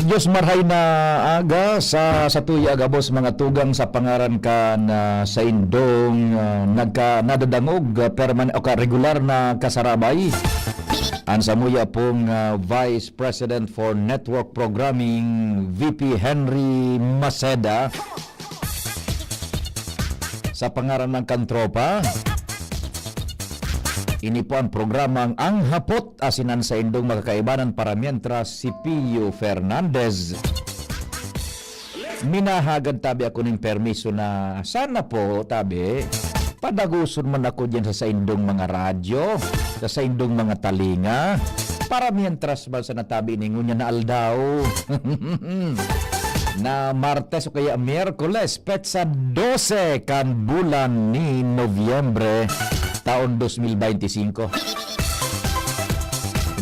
Diyos marhay na aga sa tuya agabos mga tugang sa pangaran ka na sa indong nadadangog regular na kasarabay. Ansa muya pong Vice President for Network Programming VP Henry Maceda sa pangaran ng Kantropa. Ini po ang programang Ang Hapot asinan sa indong makakaibanan para mientras si Pio Fernandez. Minahagad tabi ako ng permiso na sana po tabi padaguson man ako dyan sa indong mga radyo, sa indong mga talinga para mientras ba sa natabi ningunya na aldaw. Na Martes o kaya Miyerkules, petsa 12 kan bulan ni Nobyembre taon 2025.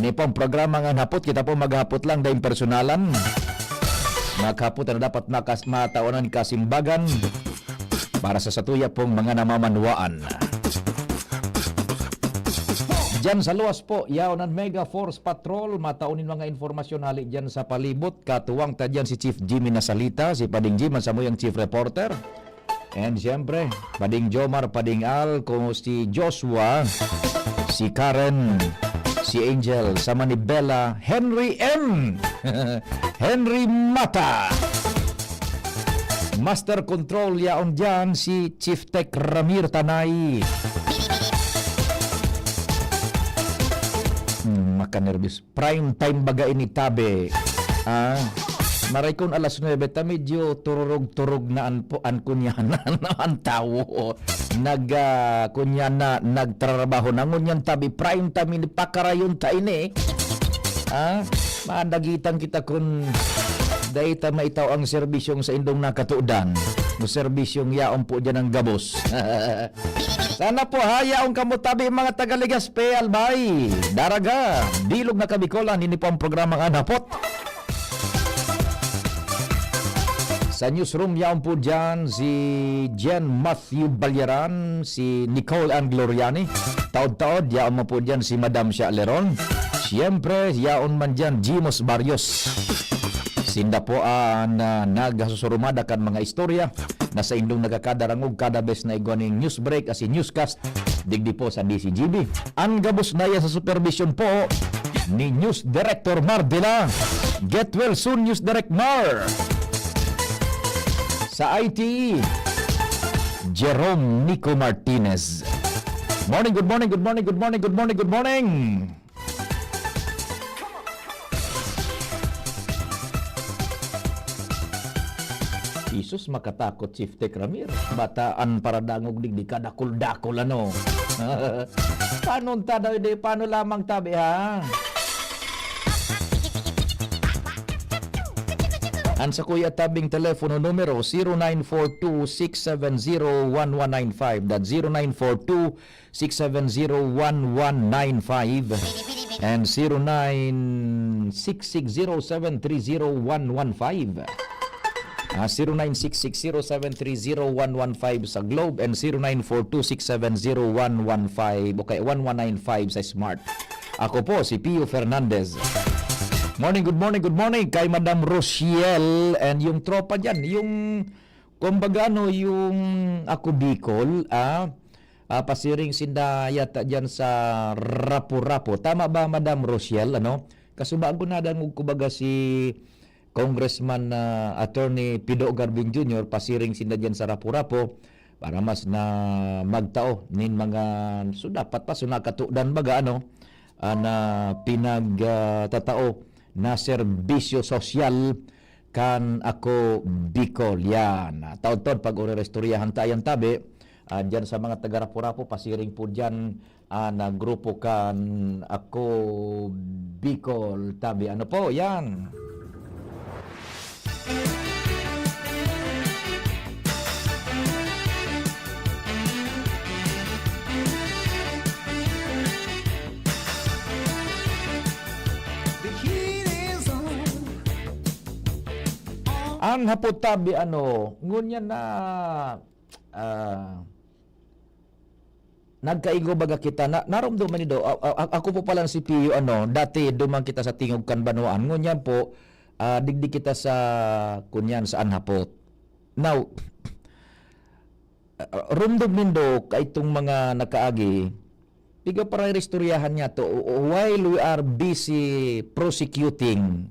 Ini po ang programa ng hapot. Kita po maghapot lang dahil personalan. Maghapot na dapat matawanan kasimbagan para sa satuya pong mga namamanwaan. Diyan sa luwas po, yaon ang Mega Force Patrol. Mataunin mga informasyon hali dyan sa palibot. Katuwang ta dyan si Chief Jimmy Nasalita, si Pading Jim, ang samuyang Chief Reporter. And siyempre, Pading Jomar, Pading Al, kung si Joshua, si Karen, si Angel, sama ni Bella, Henry M. Henry Mata. Master Control yaon dyan si Chief Tech Ramir Tanay. Makanervous. Prime time baga ini tabe. Maray kon alas 9 ta medyo tururog-turog na an kunyana ang tawo. Kunyana nagtrabaho na ngunyan tabi prime time ini pakarayon ta ini. Maandagitan kita kun dayta maitaw ang serbisyong sa indong nakatudan. No serbisyong yaon po dyan ang gabos. Sana po hayaong kamo tabi mga Tagaligaspe Albay. Daraga, bilog na kabikolan ini po ang programang Anapot. Sa newsroom yaon po dyan si Jen Matthew Balyaran, si Nicole Ann Gloriani. Taod-taod yaon mo po dyan si Madam Leron. Siyempre yaon man dyan Jimos Barrios. Sinda po na nagasusurumada kan mga istorya na sa indong nagakadarangog kada bes na igwaning news break as newscast digdi po sa DCGB. Ang gabos na sa supervision po ni News Director Mar Dela. Get well soon, News Direct Mar. Sa ITE, Jerome Nico Martinez. Morning, good morning, good morning, good morning, good morning, good morning. Isus makatakot Chief Tech Ramir. Bataan para dangog digdi kadakol-dakol ano. Paano daw di paano lamang tabi ha? Ansa kuya tabing telepono numero 0942-670-1195. That 0942-670-1195 and 09660730-115. 09660730-115 sa Globe and 0942-670-115 okay 1195 sa Smart. Ako po si Pio Fernandez. Morning, good morning, good morning kay Madam Rochelle and yung tropa dyan, yung kumbaga no, yung ako Bicol, pasiring sinda yata dyan sa Rapo-Rapo. Tama ba Madam Rochelle, ano? Kasubago na dan kumbaga si Congressman Attorney Pido Garbin Jr. pasiring sinda dyan sa Rapo-Rapo para mas na magtao nin mga so dapat pa sunakatudan baga ano na pinagtatao na serbisyo sosyal kan ako Bicol yan. Taon-taon pag ore-restoryahan tayang tabi dyan sa mga taga Rapo-Rapo pasiring po dyan na grupo kan ako Bicol tabi ano po yan. Ang hapot tabi ano, ngunya na nagkaigo baga kita na naramdaman niyo ako po pala si Pio dati duman kita sa Tingog Kanbanuan ngunyan po digdi kita sa kunyan sa Anhapot. Now rumdog nindo kay itong mga nakaagi tiga para istoryahan niya to while we are busy prosecuting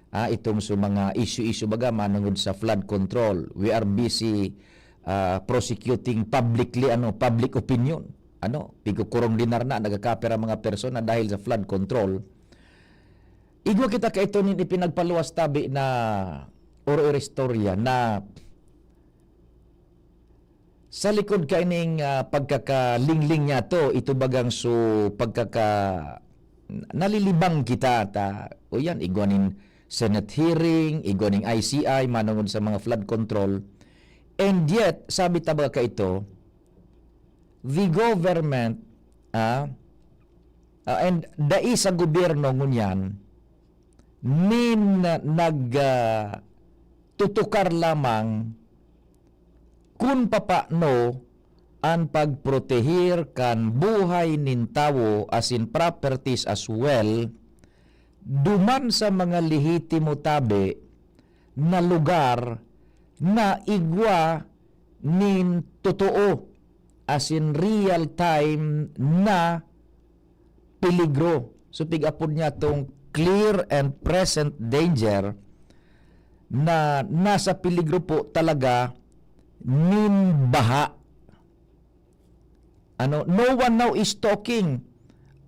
itong so mga issue baga manungod sa flood control, we are busy prosecuting publicly public opinion pigukurong dinar na nagakapera mga persona dahil sa flood control. Igwa kita kay ito ni pinagpaluwas tabi na or istorya na sa likod kaining pagkakalingling niya to ito bagang so nalilibang kita o yan igwanin Senate hearing, igwaning ICI manungod sa mga flood control. And yet, sabi tabaga ka ito, the government and dai sa gobyerno ngunyan nin tutukar lamang kung papaano ang pagprotehir kan buhay nin tawo as in properties as well duman sa mga lehitimo tabi na lugar na igwa nin totoo as in real time na peligro. So pig-apod niya tong clear and present danger na nasa peligro po talaga nin baha. No one now is talking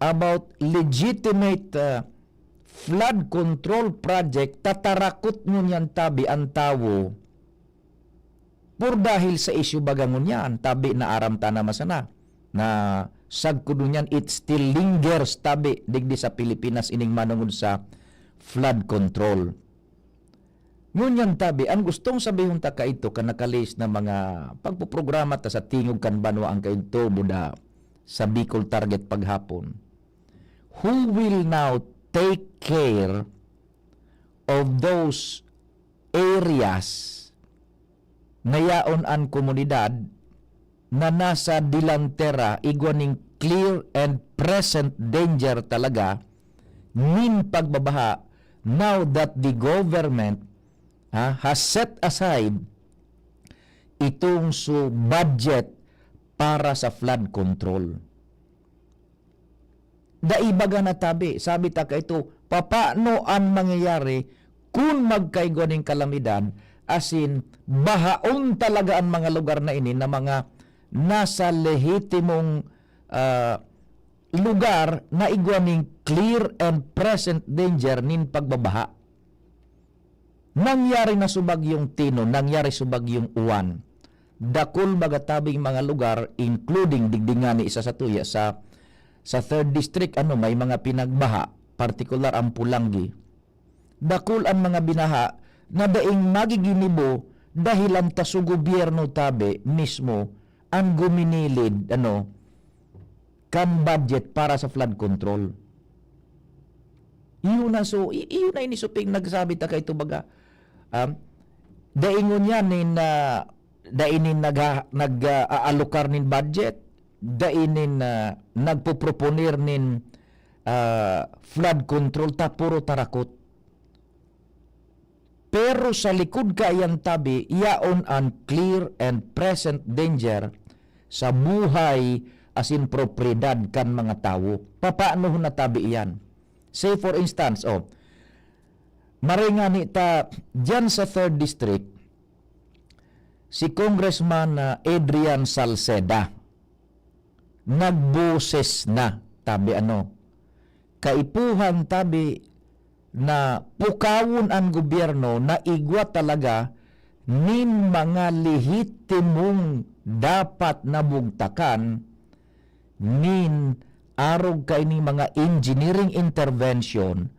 about legitimate flood control project. Tatarakot ngunyan tabi ang tawo por dahil sa issue bagangon yan tabi na aramta na masana na sagkudo niyan it still lingers tabi digdi sa Pilipinas ining manungod sa flood control. Ngunyan tabi, ang gustong sabihin ta ka ito ka nakalis na mga pagpuprograma ta sa Tingog Kanbanuan ka ito buda sa Bicol Target paghapon. Who will now take care of those areas na yaon ang komunidad na nasa dilantera igwaning clear and present danger talaga nin pagbabaha now that the government has set aside itong budget para sa flood control. Daibaga na tabi, sabi ta ka ito, papaano ang mangyayari kung magkaigwaning kalamidad as in bahaon talaga ang mga lugar na ini na mga nasa lehitimong lugar na igwaning clear and present danger nin pagbabaha. Nangyari na subagyong Tino, nangyari subagyong Uwan. Dakol magatabing mga lugar including digdingani isa sa tuya sa 3rd district may mga pinagbaha, partikular ang Pulangi. Dakol ang mga binaha na daing magiginibo dahilan ta sa gobyerno tabi mismo ang guminilid kan budget para sa flood control. Iyon na inisuping nagsabi ta kay ito baga daingon yan dainin nag-aalokar nin budget, dainin nagpoproponir nin flood control puro tarakot. Pero sa likod kayan tabi yaon ang clear and present danger sa buhay as in propriedad kan mga tao. Papaano na tabi iyan? Say for instance, maringani ta dyan sa 3rd district si Congressman Adrian Salceda nagboses na tabi kaipuhan tabi na pukawon ang gobyerno na igwa talaga nin mga lehitimong dapat nabugtakan nin arog kay ni mga engineering intervention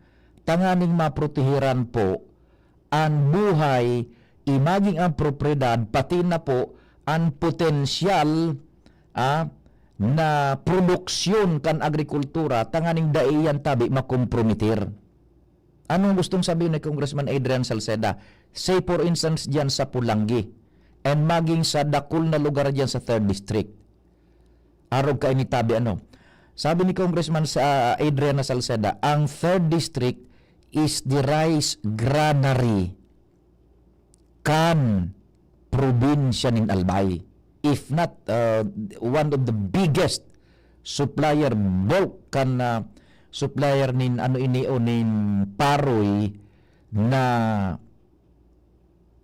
tanganing maprotehiran po ang buhay, imaging ang propriedad, pati na po ang potensyal na produksyon kan agrikultura, tanganing daiyan tabi makompromitir. Anong gustong sabihin ni Congressman Adrian Salceda? Say for instance dyan sa Pulangi and maging sa dakul na lugar dyan sa 3rd district. Arog ka initabi ano. Sabi ni Congressman sa Adriana Salceda, ang 3rd District is the rice granary kan probinsya nin Albay. If not one of the biggest supplier bulk kan supplier nin ano ini o nin paroy na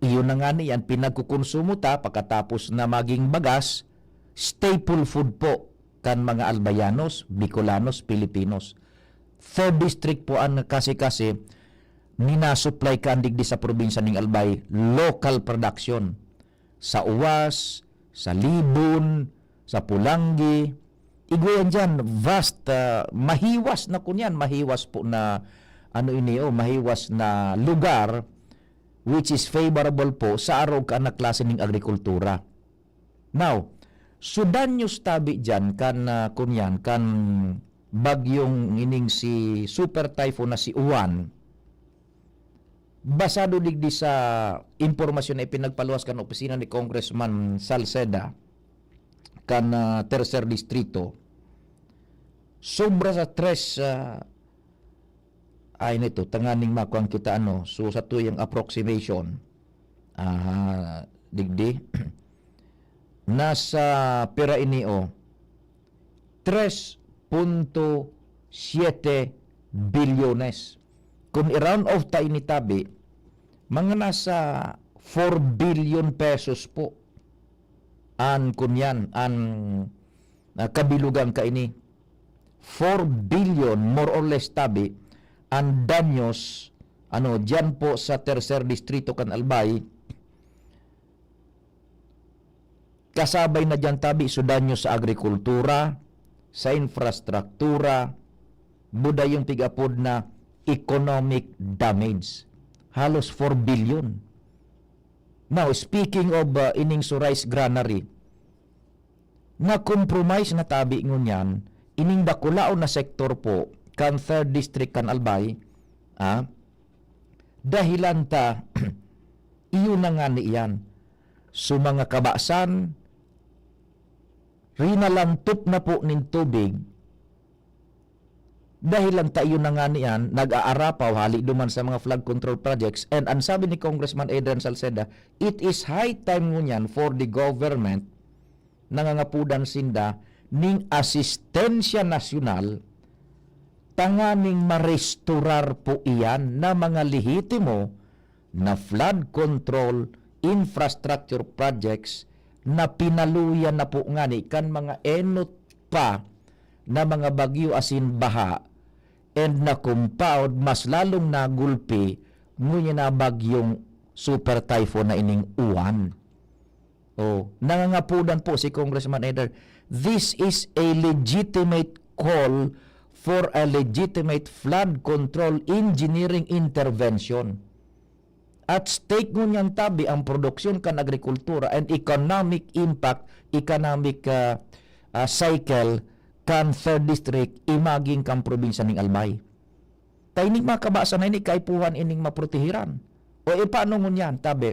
iyon na nga niyan pinagkukonsumo ta pagkatapos na maging bagas, staple food po kan mga Albayanos, Bicolanos, Pilipinos. 3rd District po ang kasi ninasupply ka digdi sa probinsya ng Albay, local production. Sa Uwas, sa Libon, sa Pulangi, igwayan dyan, vast, mahiwas na kunyan, mahiwas po na, mahiwas na lugar, which is favorable po sa araw ka na klase ng agrikultura. Now, sudan nyo tabi dyan kan kunyan, kan bagyong ining si super typhoon na si Uwan, basado digdi sa impormasyon na ipinagpaluwas kan opisina ni Congressman Salceda kan tercer distrito, sobra sa tres ay nito tanganing makuang kita so sa tuyang approximation digdi nasa pera ini 3.7 bilyones. Kung i-round off tayo ni tabi, mga nasa 4 billion pesos po an kunyan, an kabilugan ka ini. 4 billion more or less tabi ang danyos diyan po sa tercer distrito kan Albay. Kasabay na dyan tabi so danyos sa agrikultura, sa infrastruktura, buda yung tigapod na economic damage. Halos 4 billion. Now, speaking of ining so rice granary, na compromise na tabi ngunyan, ining dakulao na sektor po, kan 3rd District kan Albay, dahilan ta, iyon na nga niyan. So mga kabasan, rinalantop na po nin tubig, dahil lang tayo na nga niyan, nag-aarapaw hali duman sa mga flood control projects. And ang sabi ni Congressman Adrian Salceda, it is high time ngunyan for the government nangangapudan sinda ning asistensya nasyonal tanganing marestorar po iyan na mga lehitimo na flood control infrastructure projects na pinaluyan na po ngani kan mga enot pa na mga bagyo asin baha and na compound mas lalong nagulpi ngunya na bagyong super typhoon na ining Uwan. Nangangapudan po si Congressman Eder, this is a legitimate call for a legitimate flood control engineering intervention. At stake ngunyan tabi ang produksyon kan agrikultura and economic impact, economic cycle kan 3rd District imaging kan probinsya ng Albay. Taining makabasa na ini kaipuhan ining maprotehiran. O paano ngunyan tabi?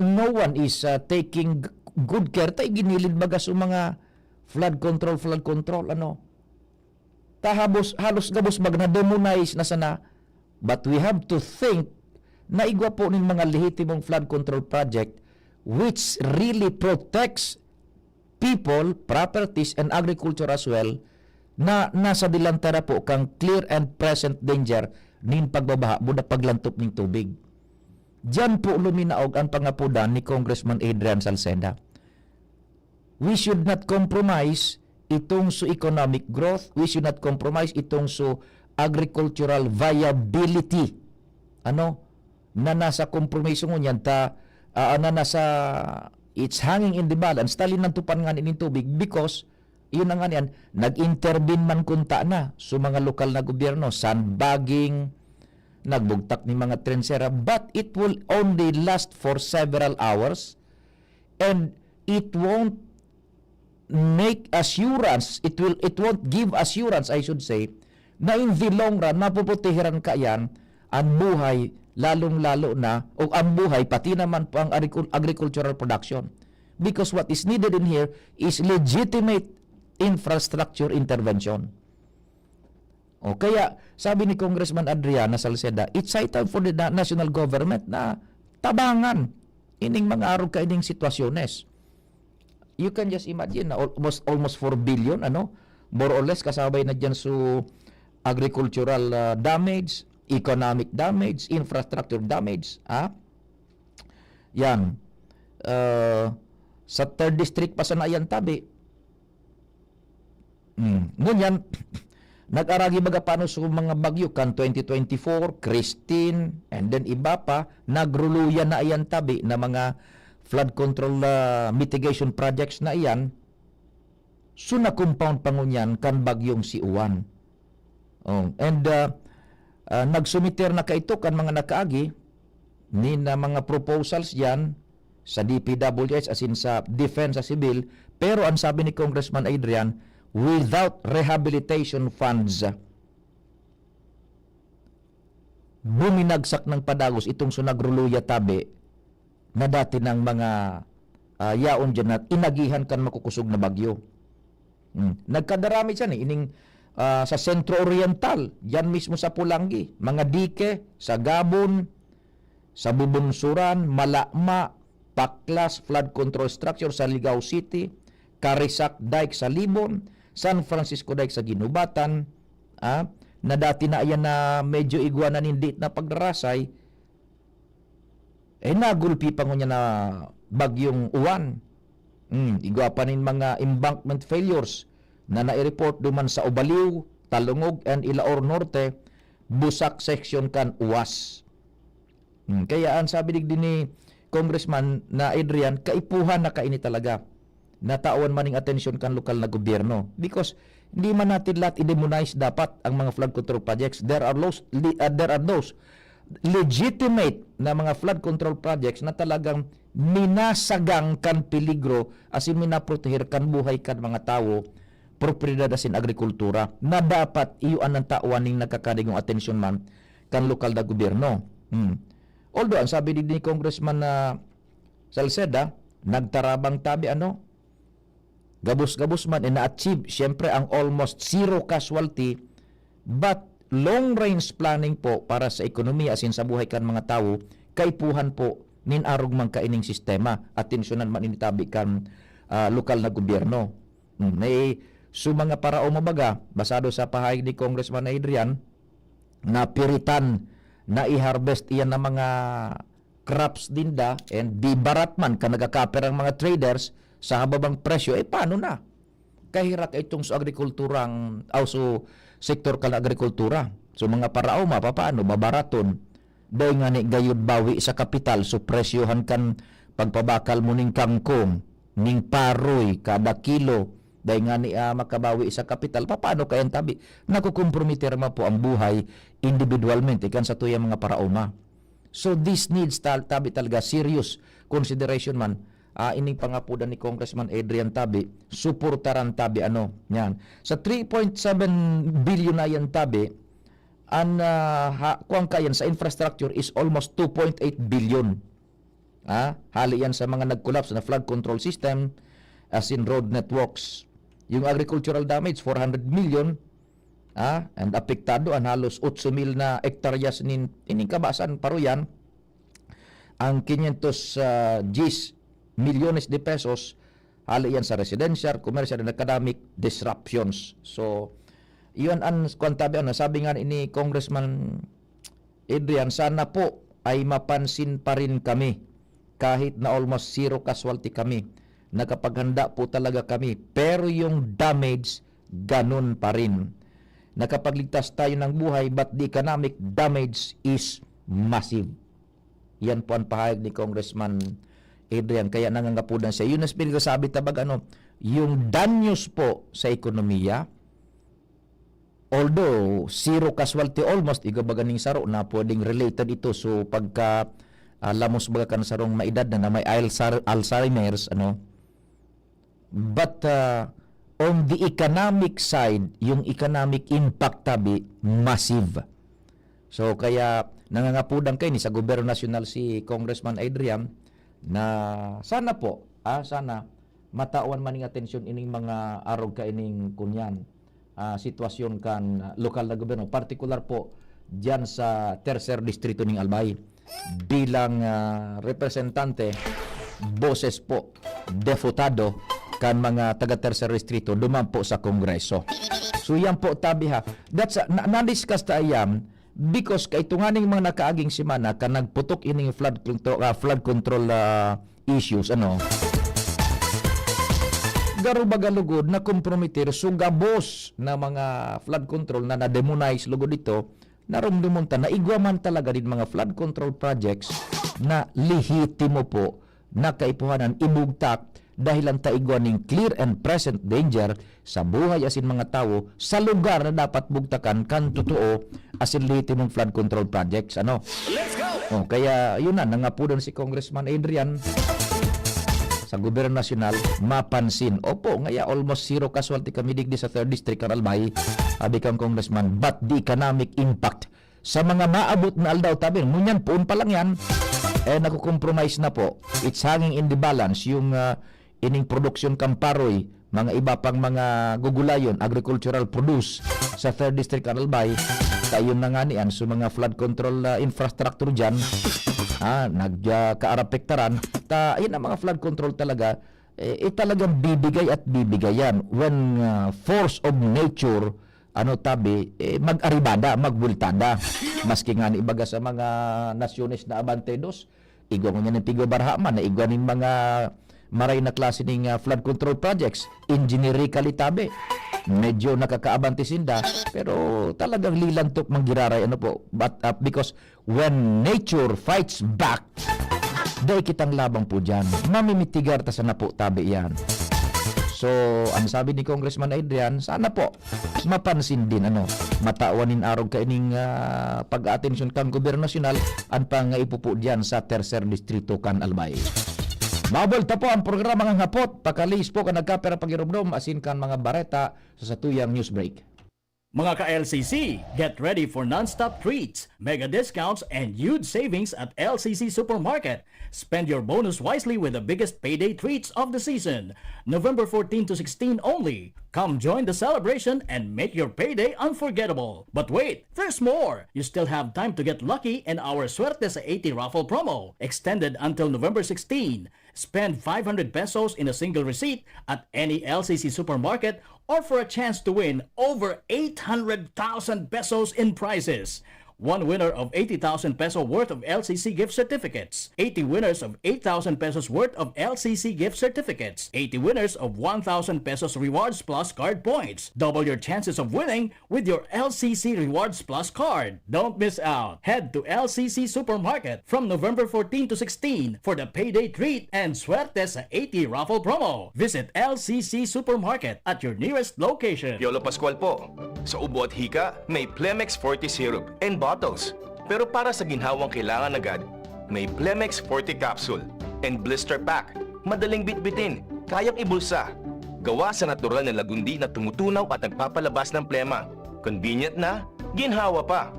No one is taking good care. Tay ginilid baga sa mga flood control halos gabos bag na demonize na sana. But we have to think na igwa po ng mga lehitimong flood control project which really protects people, properties, and agriculture as well na nasa dilantara po kang clear and present danger nin pagbabaha buda paglantop ning tubig. Diyan po luminaog ang pangapudan ni Congressman Adrian Salceda. We should not compromise itong so economic growth. We should not compromise itong so agricultural viability. Na nasa kompromiso ngunyan na nasa it's hanging in the balance talin ng tupan nga ning tubig because yun na nga niyan nag-intervene man kunta na so mga lokal na gobyerno sandbagging nagbugtak ni mga trensera but it will only last for several hours and it won't make assurance it won't give assurance I should say na in the long run mapuputihiran ka yan ang buhay lalong-lalo na o ang buhay pati naman po ang agricultural production. because what is needed in here is legitimate infrastructure intervention. O kaya, sabi ni Congressman Adriana Salceda, it's high time for the national government na tabangan ining mga arog ka ining sitwasyones. You can just imagine na almost 4 billion, more or less kasabay na dyan so agricultural damage, economic damage, infrastructure damage. Yan. Sa 3rd district pa sa Nayan Tabi. Ngunyan, nag-aragi baga paano sa mga bagyo kan 2024, Christine, and then iba pa, nagruluyan na Ayan Tabi na mga flood control mitigation projects na iyan, so na-compound pangunyan kan bagyong si Uwan. Nagsumiter na kaito kan mga nakaagi ni na mga proposals yan sa DPWH as in sa defense sa civil, pero ang sabi ni Congressman Adrian, without rehabilitation funds, buminagsak ng padagos itong sunagruluya tabi na dati ng mga yaon dyan at inagihan kan makukusog na bagyo. Nagkadarami dyan ining sa Sentro Oriental, dyan mismo sa Pulangi, mga dike, sa Gabon, sa Bubunsuran, Malakma, Paklas, flood control structure sa Ligao City, Carisac Dike sa Libon, San Francisco Dike sa Ginubatan, na dati na ayan na medyo iguanan hindi na pagdarasay, nagulpi pa niya na bagyong Uwan. Igwa pa nin mga embankment failures na nai-report duman sa Ubaliw, Talungog, and Ilaor Norte, Busak section kan Uwas. Kaya ang sabi din ni Congressman na Adrian, kaipuhan na kaini talaga. Natawan maning atensyon kan lokal na gobyerno. Because hindi man natin lahat i-demonize dapat ang mga flood control projects. There are those legitimate na mga flood control projects na talagang minasagang kan peligro as in minaprotehir kan buhay kan mga tao, propriedad as in agrikultura, na dapat iyuan ng tawan ning nagkakadigong atensyon man kan lokal na gobyerno. Although ang sabi ni Congressman Salceda, nagtarabang tabi gabos-gabos man na-achieve siyempre ang almost zero casualty, but long range planning po para sa ekonomiya asin sa buhay kan mga tao, kaipuhan po nin arog man kaining sistema, atensyonan man initabi kan lokal na gobyerno. So mga parao mabaga, basado sa pahayag ni Congressman Adrian, na piritan na i-harvest iyan ng mga crops dinda and di barat man ka nagakaper ang mga traders sa hababang presyo, paano na? Kahirak itong sa agrikulturang so sektor ka na agrikultura. So mga parao paano babaraton dahil nga ni gayud bawi sa kapital, so presyohan kan pagpabakal mo ning kangkong, ning paroy kada kilo dahil nga ni makabawi sa kapital, paano kayang tabi nakukompromiter po ang buhay individualmente kan sa tuyang mga parao. So this needs tabi talaga serious consideration man. Ining pangapudan ni Congressman Adrian Tabi, suportaran tabi yan. Sa 3.7 billion na yan tabi, ang kuwang kayan sa infrastructure is almost 2.8 billion. Hali yan sa mga nag-collapse na flood control system as in road networks. Yung agricultural damage, 400 million. And apektado ang halos 8,000 na hektaryas ining kabasan paruyan. Ang 500 Gs milyones de pesos hali yan sa residential, commercial, and academic disruptions. So, iyon ang kwantabi, sabi nga ni Congressman Adrian, sana po ay mapansin pa rin kami kahit na almost zero casualty kami. Nakapaghanda po talaga kami, pero yung damage ganun pa rin. Nakapagligtas tayo ng buhay, but the economic damage is massive. Yan po ang pahayag ni Congressman Adrian, kaya nangangapudan siya. Yun ang spirito sabi tabag yung danyos po sa ekonomiya, although zero casualty almost, igabaganing saro na pwedeng related ito. So pagka lamos baga kan sarong maedad na may Alzheimer's, but on the economic side, yung economic impact tabi, massive. So kaya nangangapudan kayo ni sa gobyerno nasyonal si Congressman Adrian na sana po sana matawan man ning atensyon ining mga arog ka ining kunyan sitwasyon kan lokal na gobyerno, partikular po diyan sa tercer distrito ning Albay bilang representante, boses po, deputado kan mga taga tercer distrito dumampo sa Kongreso. So yan po tabi ha. That's na-discuss ta ayam because kay tunganing mga nakaaging semana kan nagputok ining flood control issues garo bagalugod na kompromitir sugabos na mga flood control na na-demonize lugod dito narumdumunta na igwaman talaga din mga flood control projects na lehitimo po na kaipuhanan ibugtak dahil ang taigwaning clear and present danger sa buhay asin mga tao sa lugar na dapat bugtakan kan totoo asin lehitimong flood control projects. Let's go! Kaya yun na, nangapudan si Congressman Adrian sa gobyerno nasyonal mapansin. Opo, ngaya almost zero casualty kami digdi sa 3rd District kan Albay. Abi kang Congressman, but the economic impact sa mga maabot na aldaw tabi, ngunyan puun pa lang yan, nakukompromise na po. It's hanging in the balance yung ining production kamparoy, mga iba pang mga gugulayon, agricultural produce sa 3rd District kan Albay. Tayon na nga niyan so mga flood control infrastructure dyan nagkaarapektaran yun ang mga flood control talaga talagang bibigay at bibigayan when force of nature mag-aribada, magbultada maski nga ni ibaga sa mga nasyones na abantedos igwa mo niya ng Tigo Barhaman na igwa ng mga maray na klase ng flood control projects engineerically tabi medyo nakakaabante sinda pero talagang lilantok manggiraray but because when nature fights back day kitang labang po dyan mamimitigar ta sana po tabi yan. So ang sabi ni Congressman Adrian sana po mapansin din mataawanin arog ka ining pag-atensyon kang gobyerno nasyonal ang pangaipupo dyan sa tercer distrito kan Albay. Mabol ta po ang programa ng hapot. Pakalis po ka nagkapera pagirumdum asin kan mga bareta sa satuyang news break. Mga ka-LCC, get ready for non-stop treats, mega discounts, and huge savings at LCC Supermarket. Spend your bonus wisely with the biggest payday treats of the season. November 14 to 16 only. Come join the celebration and make your payday unforgettable. But wait, there's more! You still have time to get lucky in our Suerte sa 80 raffle promo, extended until November 16. Spend 500 pesos in a single receipt at any LCC Supermarket or for a chance to win over 800,000 pesos in prizes. One winner of 80,000 peso worth of LCC gift certificates. 80 winners of 8,000 pesos worth of LCC gift certificates. 80 winners of 1,000 pesos Rewards Plus card points. Double your chances of winning with your LCC Rewards Plus card. Don't miss out. Head to LCC Supermarket from November 14 to 16 for the payday treat and Suerte sa 80 raffle promo. Visit LCC Supermarket at your nearest location. Yolo Pascual po. Sa ubo at hika, may Plemex Forte syrup and bottles. Pero para sa ginhawang kailangan agad, may Plemex Forte capsule and blister pack. Madaling bitbitin, kayang ibulsa. Gawa sa natural na lagundi na tumutunaw at nagpapalabas ng plema. Convenient na, ginhawa pa.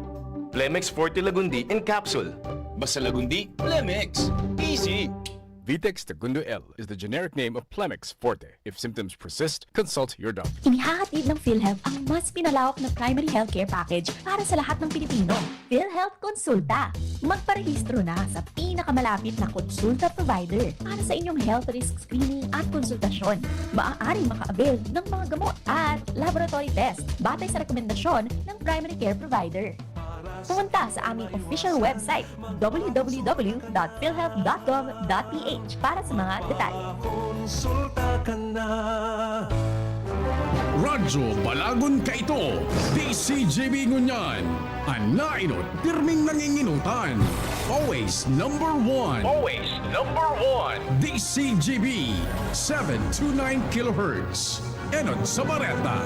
Plemex Forte Lagundi in capsule. Basta lagundi, Plemex. Easy! Vitex Segundo L is the generic name of Plemex Forte. If symptoms persist, consult your doctor. Inihahatid ng PhilHealth ang mas pinalawak na primary healthcare package para sa lahat ng Pilipino. PhilHealth Konsulta. Magparehistro na sa pinakamalapit na konsulta provider para sa inyong health risk screening at konsultasyon. Maaaring maka-avail ng mga gamot at laboratory test batay sa rekomendasyon ng primary care provider. Pumunta sa aming official website www.philhealth.gov.ph para sa mga detalye. Radyo Balagon Kaito, DCGB Ngunyan, Anainot, Pirming Nanginginutan, always number one. Always number one. DCGB, 729 kHz. Enod sa Bareta,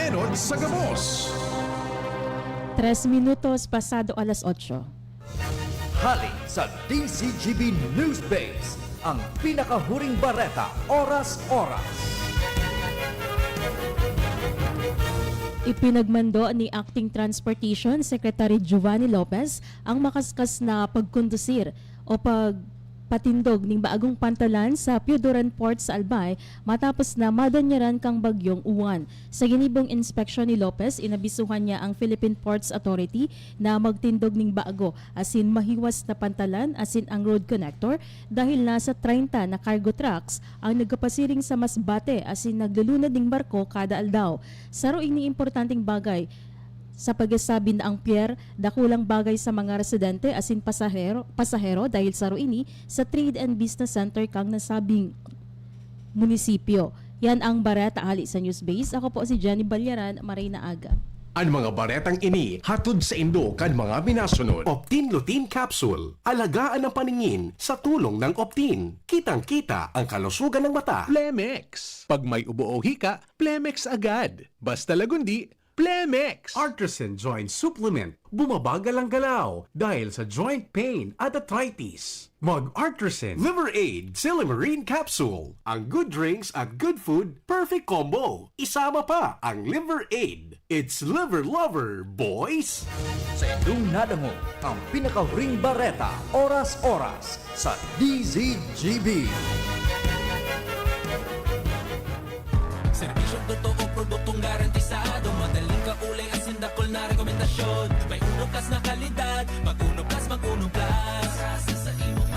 Enod sa Gabos. 3 minutos pasado alas 8. Hali sa DCGB News Base, ang pinakahuring bareta, oras-oras. Ipinagmando ni Acting Transportation Secretary Giovanni Lopez ang makaskas na pagkondusir o patindog ning baagong pantalan sa Piodoran Port sa Albay matapos na madanyaran kang bagyong uwan. Sa ginibong inspeksyon ni Lopez, inabisuhan niya ang Philippine Ports Authority na magtindog ning baago asin mahiwas na pantalan asin ang road connector dahil nasa 30 na cargo trucks ang nagkapasiring sa Masbate asin naglulunad ning barko kada aldaw. Saro ini importanteng bagay sa pagsasabi na ang pier dakulang bagay sa mga residente asin pasahero dahil saro ini sa Trade and Business Center kang nasabing munisipyo. Yan ang bareta ali sa Newsbase. Ako po si Jenny Balyaran, Marina Aga. Ang mga baretang ini hatod sa Indo kan mga minasunod. Optin Lutein Capsule. Alagaan ang paningin sa tulong ng Optin. Kitang-kita ang kalusugan ng mata. Plemex. Pag may ubo o hika, Plemex agad. Basta lagundi, Plemex. Artisan Joint Supplement. Bumabagal ang galaw dahil sa joint pain at arthritis. Mag-Artisan Liver Aid Silimarine Capsule. Ang good drinks at good food, perfect combo. Isama pa ang Liver Aid. It's liver lover, boys! Sa inyong nadango ang pinakahuring bareta, oras-oras sa DZGB. Serbisyong totoo, produktong garantisado, madaling kaulay at sindakol na rekomendasyon. May Uno Plus na kalidad, mag-Uno Plus, mag-Uno Plus.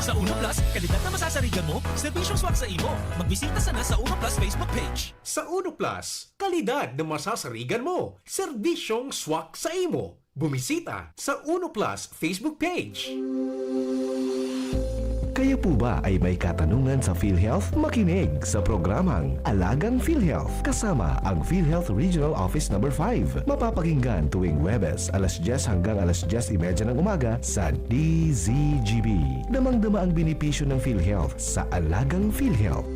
Sa Uno Plus, kalidad na masasarigan mo, serbisyong swak sa imo. Magbisita sana sa Uno Plus Facebook page. Sa Uno Plus, kalidad na masasarigan mo. Serbisyong swak sa imo. Bumisita sa Uno Plus Facebook page. Kayo po ba ay may katanungan sa PhilHealth? Makinig sa programang Alagang PhilHealth kasama ang PhilHealth Regional Office No. 5. Mapapakinggan tuwing Huwebes alas 10 hanggang alas 10:30 ng umaga sa DZGB. Damang-dama ang benepisyo ng PhilHealth sa Alagang PhilHealth.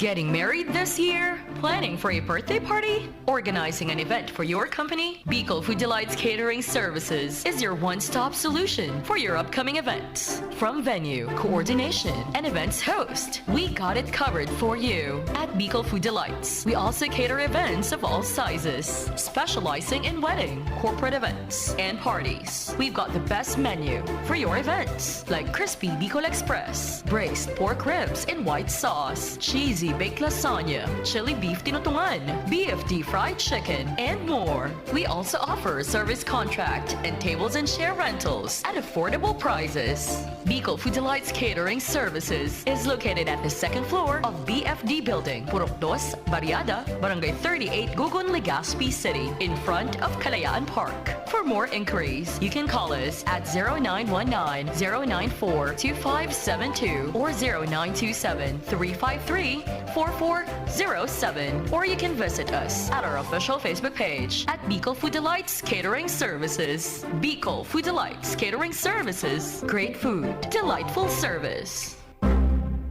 Getting married this year? Planning for a birthday party? Organizing an event for your company? Bicol Food Delights Catering Services is your one-stop solution for your upcoming events. From venue, coordination, and events host, we got it covered for you. At Bicol Food Delights, we also cater events of all sizes, specializing in wedding, corporate events, and parties. We've got the best menu for your events, like crispy Bicol Express, braised pork ribs in white sauce, cheesy baked lasagna, chili beef tinutungan, BFD fried chicken, and more. We also offer service contract and tables and chair rentals at affordable prices. Bicol Food Delights Catering Services is located at the second floor of BFD Building, Purok 2, Barriada, Barangay 38, Gugun, Legazpi City, in front of Kalayaan Park. For more inquiries, you can call us at 0919-094-2572 or 0927-353-4407, or you can visit us at our official Facebook page at Bicol Food Delights Catering Services. Bicol Food Delights Catering Services. Great food, delightful service.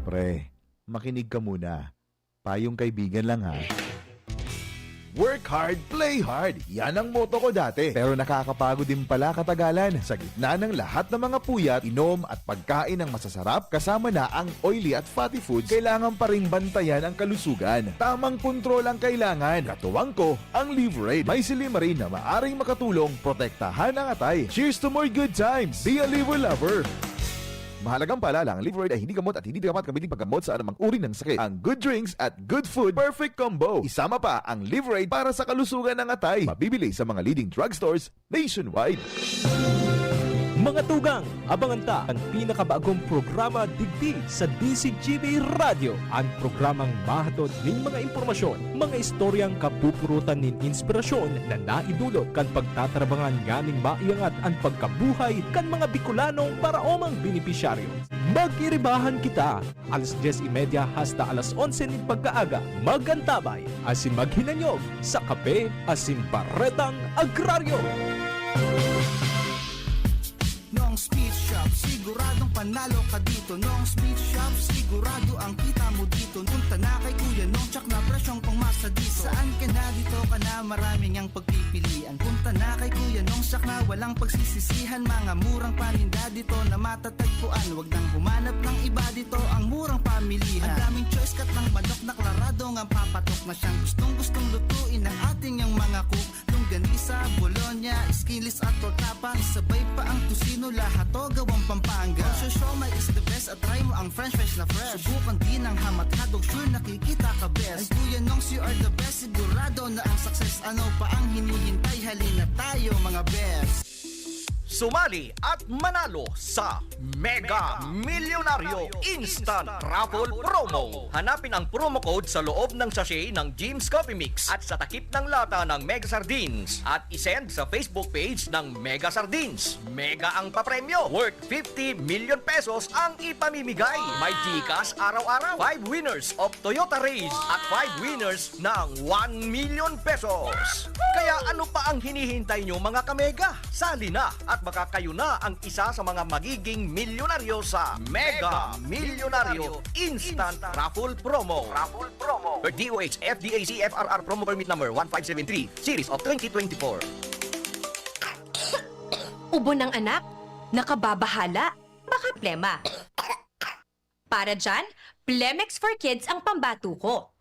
Pre, makinig ka muna. Payong kaibigan lang ha. Work hard, play hard. Yan ang motto ko dati. Pero nakakapagod din pala katagalan. Sa gitna ng lahat ng mga puyat, inom at pagkain ng masasarap, kasama na ang oily at fatty foods, kailangan pa ring bantayan ang kalusugan. Tamang kontrol ang kailangan. Katuwang ko, ang Liver Aid. May Silimarine na maaring makatulong, protektahan ang atay. Cheers to more good times. Be a liver lover. Mahalagang paalala, ang Liver Aid ay hindi gamot at hindi dapat gamitin paggamot sa anumang uri ng sakit. Ang good drinks at good food, perfect combo. Isama pa ang Liver Aid para sa kalusugan ng atay. Mabibili sa mga leading drugstores nationwide. Mga tugang, abangan ta ang pinakabagong programa digdi sa DCGB Radio. Ang programang mahatod ning mga impormasyon, mga istoryang kapupurutan nin inspirasyon na naidulot kan pagtatrabangan ganing maiangat ang pagkabuhay kan mga Bicolanong para omang benepisyaryo. Magiribahan kita alas 10:30 hasta alas 11 nin pagkaaga. Magantabay asin maghinanyog sa kape asin baretang agraryo. Noong Speed Shop, siguradong panalo ka dito. Noong Speed Shop, sigurado ang kita mo dito. Punta na kay Kuya Nong, tsak na presyong pangmasa dito. Saan ka na, dito ka na, maraming ang pagpipilian. Punta na kay Kuya Nong, tsak na walang pagsisisihan. Mga murang paninda dito na matatagpuan. Huwag nang humanap ng iba dito, ang murang pamilihan. Ang daming choice, kat ng manok na klarado ang papatok na siyang gustong lutuin ng ating yung mga cook. longganisa, Bologna, skinless at tortapa. Sabay pa ang tusino, lahat to gawang Pampanga. Kung siomai is the best at try mo ang french fries na fresh. Subukan din ang hamat-hadog, sure nakikita ka best. Ay kuya nongs, you are the best, sigurado na ang success. Ano pa ang hinihintay, halina tayo mga best. Sumali at manalo sa Mega Milyonaryo Instant Raffle Promo. Hanapin ang promo code sa loob ng sachet ng Jim's Coffee Mix at sa takip ng lata ng Mega Sardines at isend sa Facebook page ng Mega Sardines. Mega ang papremyo. Worth 50 million pesos ang ipamimigay. May Gcash araw-araw. 5 winners of Toyota Race at 5 winners ng 1 million pesos. Kaya ano pa ang hinihintay nyo mga kamega? Sali na at baka kayo na ang isa sa mga magiging milyonaryo sa Mega Milyonaryo Instant Raffle Promo. Per DOH FDAC FRR Promo Permit Number 1573 Series of 2024. Ubo ng anak? Nakababahala? Baka plema. Para dyan, Plemex for Kids ang pambato ko.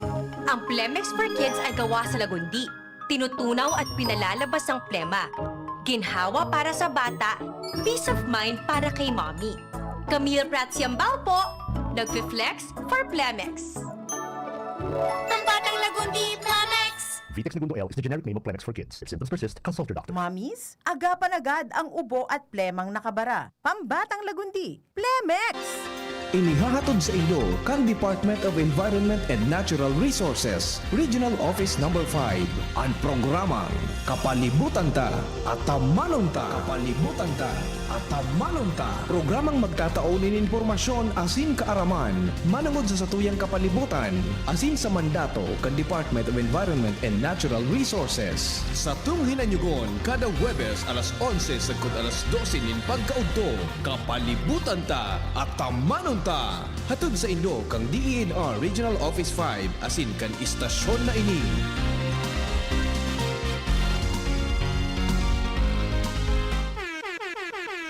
Ang Plemex for Kids ay gawa sa lagundi. Tinutunaw at pinalalabas ang plema. Ginhawa para sa bata, peace of mind para kay mommy. Camille Pratsiambao po, nagfi-flex for Plemex. Pambatang lagundi, Plemex! Vitex Segundo L is the generic name of Plemex for kids. If symptoms persist, consult your doctor. Mommies, agapan agad ang ubo at plemang nakabara. Pambatang lagundi, Plemex! Inihahatod sa inyo kang Department of Environment and Natural Resources, Regional Office Number 5, ang programang Kapalibutan Ta at Tamanon Ta. Kapalibutan Ta at Tamanon Ta. Programang magtataunin informasyon asin kaaraman, manangod sa satuyang kapalibutan, asin sa mandato kan Department of Environment and Natural Resources. Sa tunghinanyugon, kada Huwebes alas 11 sagkod alas 12 nin pagkaudto, Kapalibutan Ta at Tamanon Ta. Hatod sa inyo kang DENR Regional Office 5 asin kan istasyon na ini.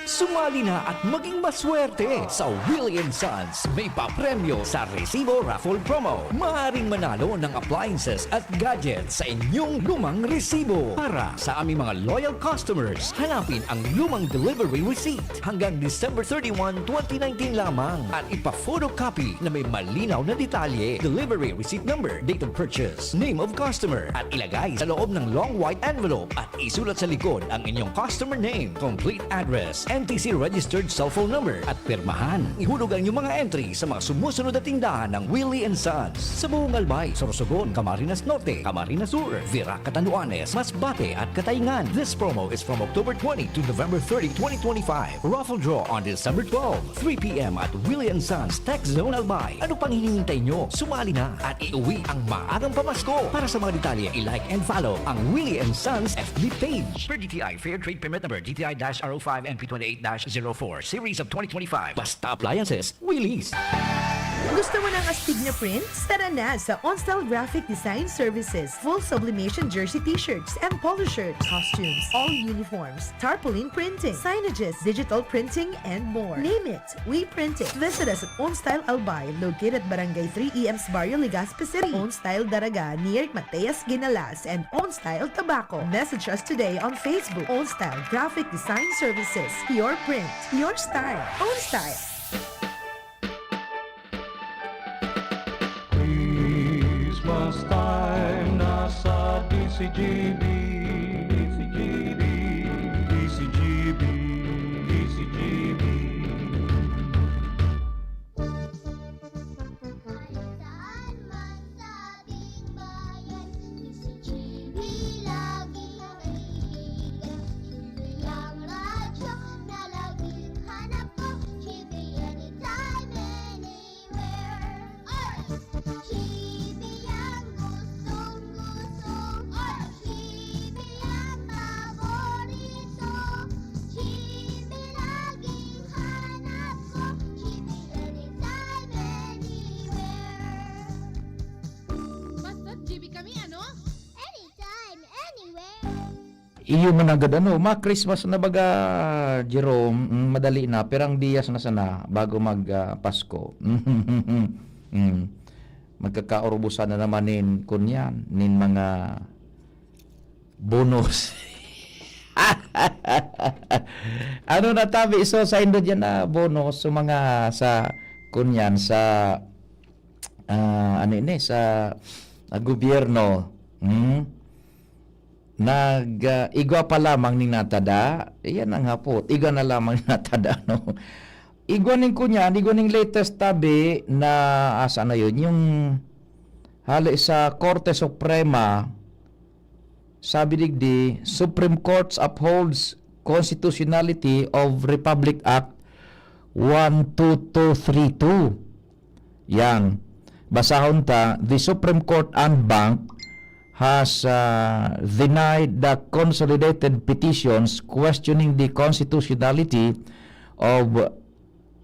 Sumali na at maging maswerte sa Willie & Sons. May papremyo sa Resibo Raffle Promo. Maaaring manalo ng appliances at gadgets sa inyong lumang resibo. Para sa aming mga loyal customers, hanapin ang lumang delivery receipt hanggang December 31, 2019 lamang at ipa-photocopy na may malinaw na detalye, delivery receipt number, date of purchase, name of customer at ilagay sa loob ng long white envelope at isulat sa likod ang inyong customer name, complete address, NTC registered cell phone number at pirmahan. Ihulog ang inyong mga entry sa mga sumusunod na tindahan ng Willie & Sons sa buong Albay, Sorsogon, Camarines Norte, Camarines Sur, Virac, Catanduanes, Masbate at Katayngan. This promo is from October 20 to November 30, 2025. Raffle draw on December 12, 3 p.m. at Willie & Sons Tech Zone Albay. Ano pang hinihintay nyo? Sumali na at iuwi ang maagang pamasko. Para sa mga detalye, i-like and follow ang Willie & Sons FB page. Per DTI Fair Trade Permit Number DTI-R05 NP28-04 Series of 2025. Basta Appliances, Willie's. Gusto mo ng astig na prints? Tara na sa OnStyle Graphic Design Services. Full sublimation jersey t-shirts and polo shirts, costumes, all uniforms, tarpaulin printing, signages, digital printing, and more. Name it, we print it. Visit us at OnStyle Albay, located at Barangay 3 EM's Barrio Legazpi City. OnStyle Daraga, near Mateas Ginalas, and OnStyle Tobacco. Message us today on Facebook. OnStyle Graphic Design Services. Your print, your style. OnStyle. Christmas time, nasa DCGB, DCGB, DCGB, DCGB. Iyo man agad ma-Christmas na baga, Jerome, madali na, perang diyas na sana bago mag-Pasko. Magkakaurubusan na naman nin kunyan, nin mga bonus. Ano na tabi so sa Indo dyan na bonus sa mga sa kunyan sa ano ini sa gobyerno igwa pa lamang ni natada iyan ang hapot igwa na lamang ni natada no igwa ning kunyan igwa ning latest tabi na asa na yun yung hali sa Korte Suprema. Sabi digdi, Supreme Court upholds constitutionality of Republic Act 12232. Yan. Basahon ta, the Supreme Court en banc has denied the consolidated petitions questioning the constitutionality of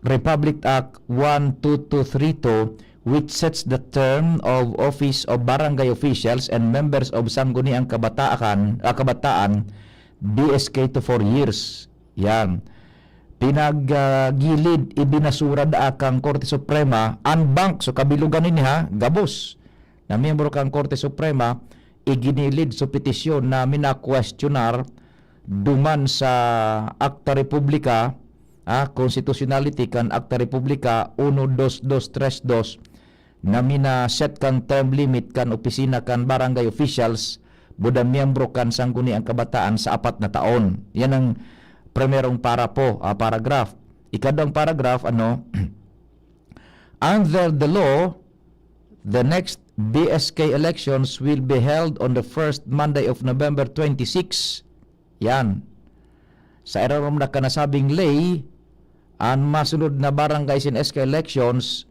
Republic Act 12232, which sets the term of office of barangay officials and members of Sangguniang Kabataan BSK to 4 years. Yan. Pinaggilid ibinasura da kang Korte Suprema en banc so kabilugan ini ha gabos na miyembro kang Korte Suprema iginilid so petisyon na mina-questionar duman sa Akta Republika constitutionality kan Akta Republika 12232 na mina-set kan term limit kan opisina kan barangay officials buda miyembro kan Sangguniang Kabataan sa 4 na taon. Yan ang primerong paragraph. Ikadong paragraph under the law, the next BSK elections will be held on the first Monday of November 26. Yan. Sa erarom na kanasabing lay, ang masunod na barangay sin SK elections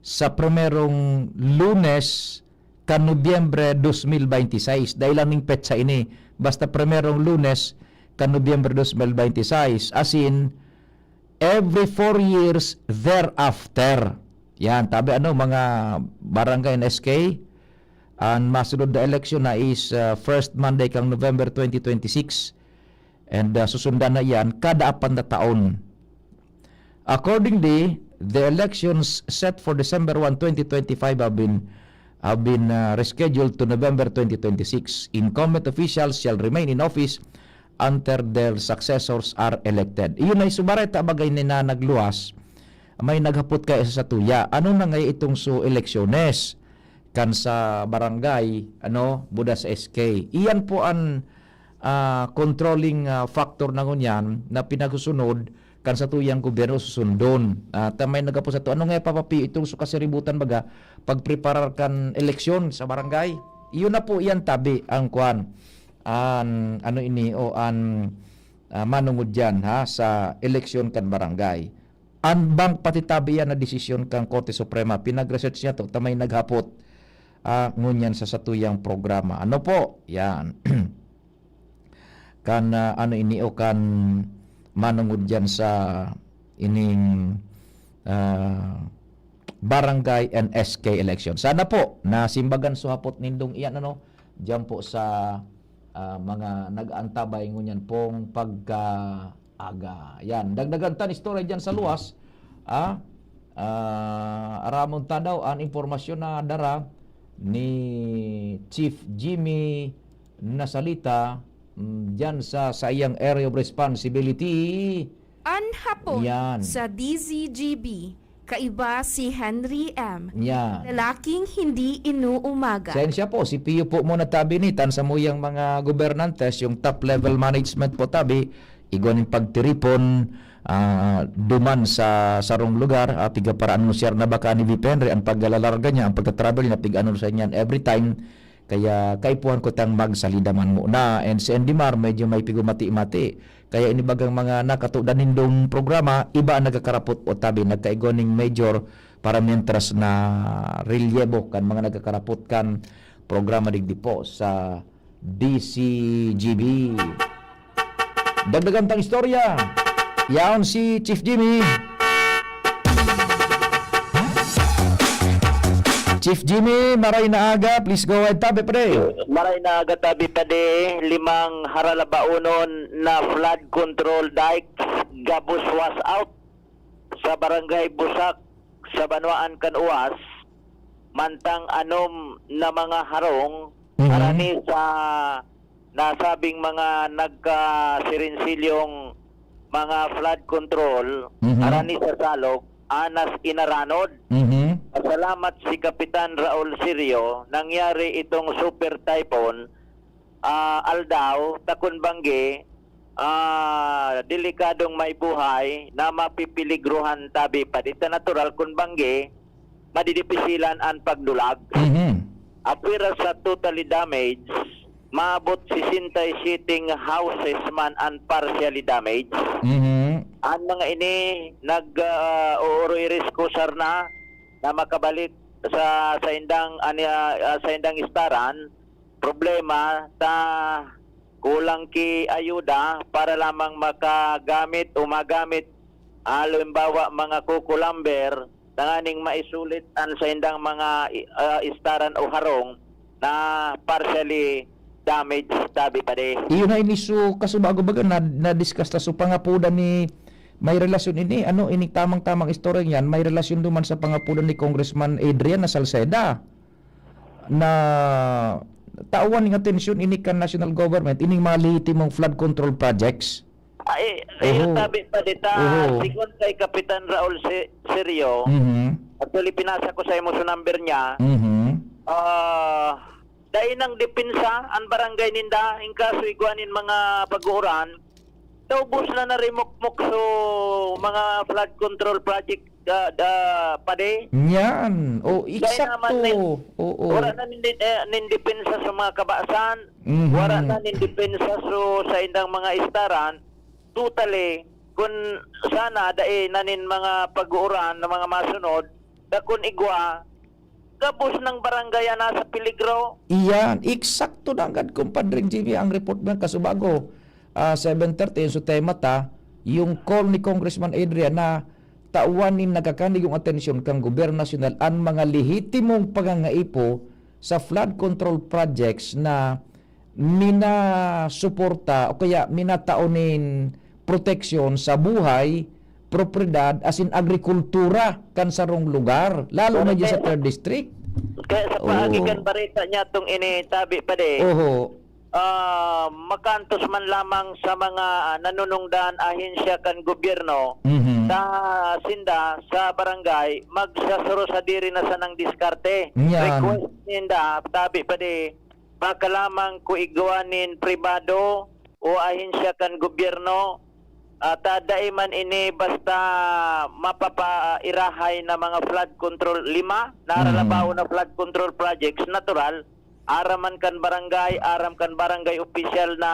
sa primerong Lunes kan Nobyembre 2026. Dahil lang ning petsa ini. Basta primerong Lunes kan Nobyembre 2026. As in, every 4 years thereafter. Yan, tabi mga barangay in SK, ang masunod na election na is first Monday kang November 2026. And susundan na yan kada 4 na taon. Accordingly, the elections set for December 1, 2025 have been rescheduled to November 2026. Incumbent officials shall remain in office until their successors are elected. Iyon ay subareta bagay ni na nagluwas. May naghapot kay sa tuya. Ano na ngay itong eleksyones kan sa barangay, buda sa SK. Iyan po ang controlling factor na ngunyan na pinagsusunod kan sa tuyang gobyerno susundon. May nagapo sa to. Ano nga papapi itong sukasiributan baga pagpreparar kan eleksyon sa barangay? Iyon na po iyan tabi ang kuan. Manungod dyan sa eleksyon kan barangay. Anbang pati tabi yan na desisyon kang Korte Suprema. Pinag-research niya to. Tamay naghapot ngunyan sa satuyang programa. Ano po? Yan. Kan kan manungod dyan sa ining barangay and SK election. Sana po nasimbagan suhapot nindong iyan dyan po sa mga nag-antabay ngunyan pong pagkaaga. Yan, dagdagan tan istorya dyan sa luwas. Aramon ta daw ang impormasyon na dara ni Chief Jimmy Nasalita dyan sa iyang area of responsibility. Anhapon Yan. sa DZGB, kaiba si Henry M. Yan. Lalaking hindi inuumaga. Sensya po, si Pio po muna tabi ni tan sa muyang mga gobernantes, yung top level management po tabi, igwaning pagtiripon, duman sa sarong lugar, piga para anunsiyar na baka ni VP Henry, ang paglalarga niya, ang pagka-travel niya, piga-anunsya niyan every time. Kaya kaipuhan ko tang magsalidaman muna. And si Andy Mar medyo may pigumati-mati. Kaya inibagang mga nakatudan nindong programa, iba ang nagkakarapot o tabi, nagkaigoning major para mientras na relyebo kan mga nagkakarapot kan programa digdi po sa DCGB. Dagdagan tang istorya. Yaon si Chief Jimmy. Chief Jimmy, maray na aga. Please go ahead, tabi pre. Maray na aga tabi pade, 5 haralabaunon na flood control dikes gabos was out sa barangay Busak sa Banwaan Kanuas. Mantang anom na mga harong arami sa nasabing mga nagkasirinsilyong mga flood control, arani sa salog, anas inaranod. Salamat si Kapitan Raul Sirio, nangyari itong super typhoon, Aldao, Takunbangge, delikadong may buhay na mapipiligruhan tabi pa dito natural kunbangge, madidipisilan ang pagdulag. Apira sa totally damaged, maabot 67 houses man and partially damaged. Ang mga ini nag-uuririsco sarna na makabalik sa indang istaran. Problema ta kulang ki ayuda para lamang makagamit o magamit halimbawa mga kukulamber nanganing maisulit an sa indang mga istaran o harong na partially damaged tabi pa de. Iyon na iniso kasubago baga na-discuss ta so pangapudan ni may relasyon ini ini tamang-tamang istorya yan may relasyon duman sa pangapudan ni Congressman Adrian Salceda na tawan ng atensyon ini kan national government ining mga lehitimong flood control projects. Ayun tabi pa dita sigon kay Kapitan Raul Sirio. Actually pinasa ko sa imo sa number niya. Dahil ng depensa ang barangay ninda in kaso iguanin mga pag-uuran naubos na narimukmuk so mga flood control project pade. Yan. Eksakto. Wala na nindepensa sa mga kabasan. Wala na nindepensa sa indang mga istaran. Totally, kung sana nanin mga pag-uuran ng mga masunod, kung igwa, gabos ng barangay nasa peligro. Iyan, eksakto na agad kumpadring Jimmy ang report ng kasubago. 7:30 so tema ta yung call ni Congressman Adrian na tauwanin nagkakanig yung atensyon kang gobyerno nasyonal ang mga lehitimong pagangaipo sa flood control projects na minasuporta o kaya minataonin proteksyon sa buhay, propriedad as in agrikultura kan sarong lugar lalo na sa 3rd district. Kaya sa pahagigan barita niya itong initabi pa de. Makantos man lamang sa mga nanunungdan ahensya kan gobyerno sa sinda sa barangay magsasuro sa diri na sa nang diskarte. Request ninda tabi pa de baka lamang ko igawanin pribado o ahensya kan gobyerno tadai man ini basta mapapairahay na mga flood control 5 naralabaw na flood control projects natural araman kan barangay official na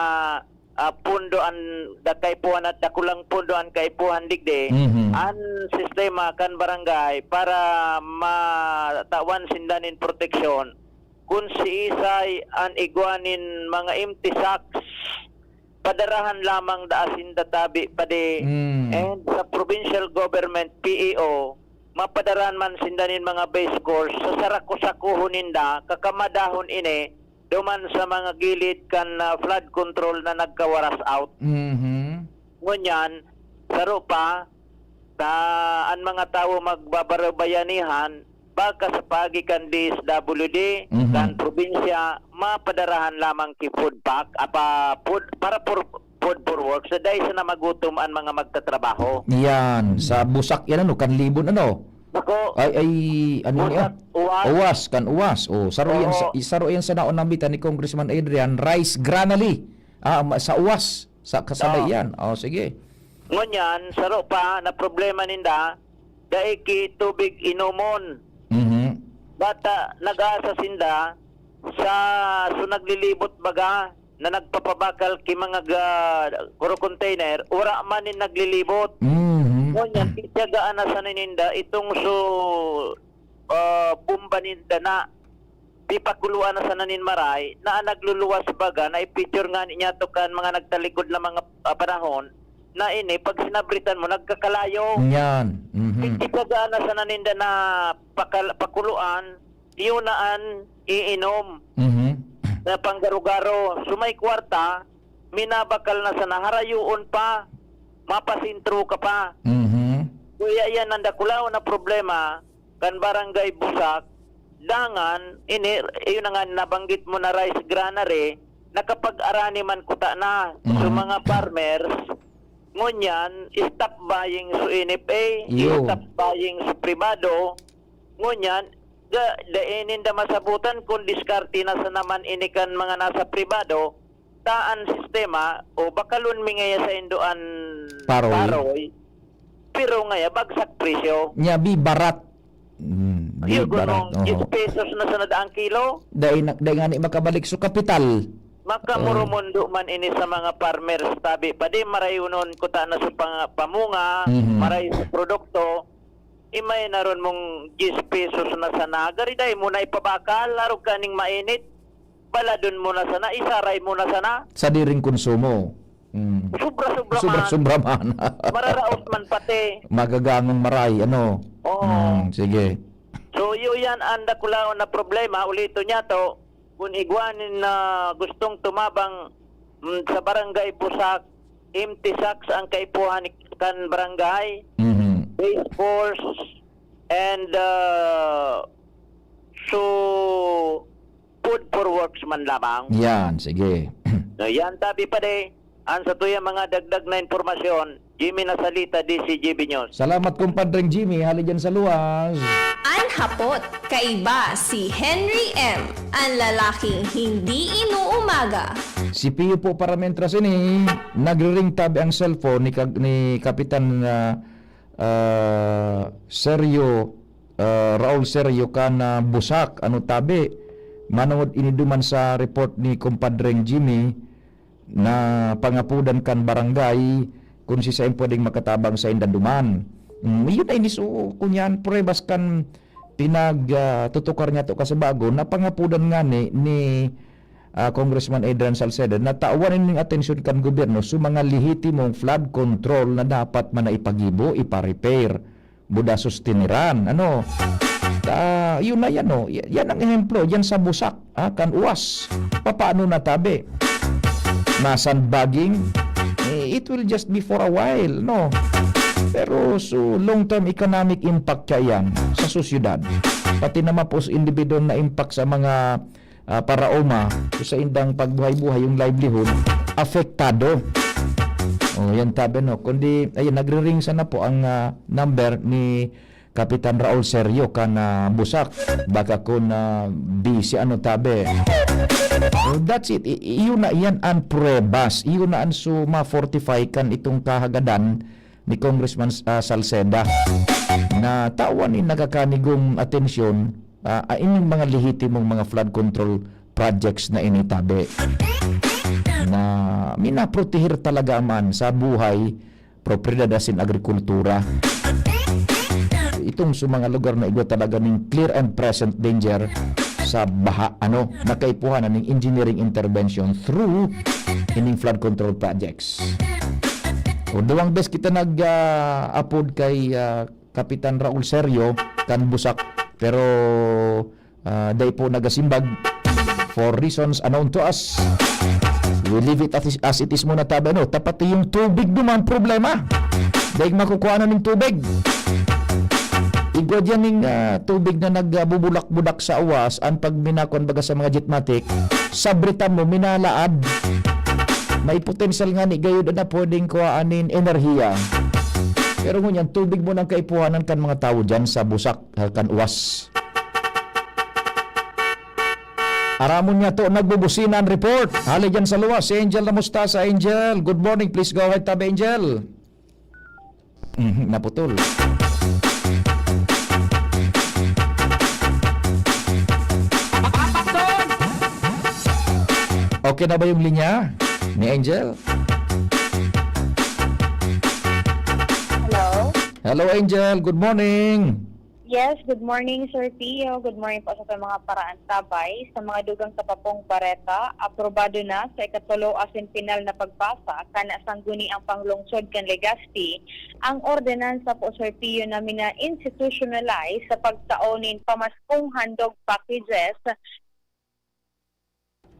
pundoan dakaypuan at dakulang pundoan kaypuhan digde an sistema kan barangay para matawan sindanin proteksyon kung si isay an iguanin mga empty sacks padarahan lamang daasin databi pade and sa provincial government PEO mapadaran man sindanin mga base course sa sarakusakuhon ninda kakamadahon ini duman sa mga gilid kan flood control na nagkawaras out. Ngunyan saro pa ang mga tao magbabarabayanihan baka sa pagi kan DSWD kan probinsya mapadarahan lamang ki food pack para food for work sa dahil sa na magutom ang mga magtatrabaho. Yan sa busak yan kanlibon Ako, uwas. Saro yan sa naon nambitan ni Congressman Adrian rice granally. Sa uwas sa kasabay yan. Sige. Ngunyan saro pa na problema ninda dahil ki tubig inumon. Bata nag-asa sinda sa naglilibot baga na nagpapabakal ki mga container ura man ni naglilibot. Ngunyan titiyagaan na sa nininda itong pumba ninda na pipakuluan na sa nanin maray na nagluluwas baga na i-picture nga niya to kan mga nagtalikod na mga panahon na ini pag sinabritan mo nagkakalayo. Yan. Titiyagaan na sa naninda na pakuluan iyunaan iinom. Na panggarugaro sumay kwarta minabakal na sa naharayuon pa mapasintro ka pa. Kuya yan ang dakulaw na problema kan barangay Busak dangan ini iyon nga nabanggit mo na rice granary nakapag-arani man kuta na sa mga farmers, ngunyan, stop buying sa NFA, stop buying sa pribado, ngunyan, dainin da masabutan kung diskarte na sa naman inikan mga nasa pribado, taan sistema, o bakalun mi ngaya sa induan paroy, pero ngaya bagsak presyo. Nya bi barat. Bi barat. 10 pesos na sa nadaang kilo. Dai nga ni makabalik sa kapital. Makamurumondo man ini sa mga farmers tabi pa di marayunon kuta na sa pamunga, maray sa produkto. Imay naron mong 10 pesos na sa nagari dai mo na ipabakal laro kaning mainit. Baladon mo na sana, isaray mo na sana. Sa diring konsumo. Sobra-sobra man. Mararaos man pati. Magagangong maray, ano? Sige. So, yan anda kulaw na problema. Ulito niya to, kung igwanin na gustong tumabang sa barangay Busak, empty sacks ang kaipuhan kan barangay, base force, and so food for works man lamang. Yan, sige. So, yan tabi pa de. Ang sa tuya mga dagdag na informasyon, Jimmy Nasalita, DCGB News. Salamat kumpadreng Jimmy, hali dyan sa luwas. Ang hapot, kaiba si Henry M. Ang lalaking hindi inuumaga. Si Pio po Paramentra sini, nagre-ring tabi ang cellphone ni Kapitan Raul Sergio kana Busak, ano tabi. Manungod iniduman sa report ni kumpadreng Jimmy, na pangapudan kan barangay kung si sa'yo pwedeng makatabang sa indanduman. Yun ay niso kunyan prebas kan tutukar niya to kasabago na pangapudan nga ni Congressman Adrian Salceda na tawanin ng atensyon kan gobyerno sa mga lehitimong flood control na dapat man na ipagibo, ipa-repair, buda sustiniran. Ano? Yun na yan, no? Yan ang ehemplo, yan sa Busak, kan uwas. Paano natabi? Na sandbagging, it will just be for a while, no? Pero so long-term economic impact kaya yan sa sosyedad. Pati naman po sa individual na impact sa mga paraoma, sa indang pagbuhay-buhay, yung livelihood, apektado. Yan tabi, no? Kundi, ayun, nagre-ring sana po ang number ni Kapitan Raul Sergio kana Busak. Baka kung busy, ano tabi. That's it. Iyon na yan ang pruebas. Iyon na ang ma-fortify kan itong kahagadan ni Congressman Salceda na tawan nagakanigong atensyon ining mga lehitimong mga flood control projects na initabi na minaprotehir talaga man sa buhay, propriedad asin agrikultura. Itong sa mga lugar na ito talaga ng clear and present danger sa baha, nakaipuhanan ng engineering intervention through ining flood control projects. O duwang bes kita nag-upload kay Kapitan Raul Sergio kan Busak, pero day po nagasimbag for reasons unknown to us. We leave it as it is muna tabi, tapat yung tubig duman problema. Dahil makukuha na ng tubig. Igwa dyan ng tubig na nagbubulak-budak sa awas ang pag minakon baga sa mga jetmatic, sabritan mo, minalaad. May potential nga ni gayod na pwedeng kuhaanin enerhiya. Pero ngunyan, tubig mo ng kaipuhanan kan mga tao dyan sa Busak, kan uwas. Aramon niya to, nagbubusinan report. Hali dyan sa luwas, si Angel na Mustasa. Angel, good morning. Please go ahead, tabi Angel. Naputol. Okay na ba yung linya ni Angel? Hello? Hello Angel, good morning. Yes, good morning Sir Pio. Good morning po sa mga paraan tabay. Sa mga dugang sa Papong Bareta, aprobado na sa ikatulo asin pinal na pagpasa kana sangguni ang panglungsod kan Legazpi ang ordinansa po Sir Pio na mina-institutionalize sa pagtaonin pamaskong handog packages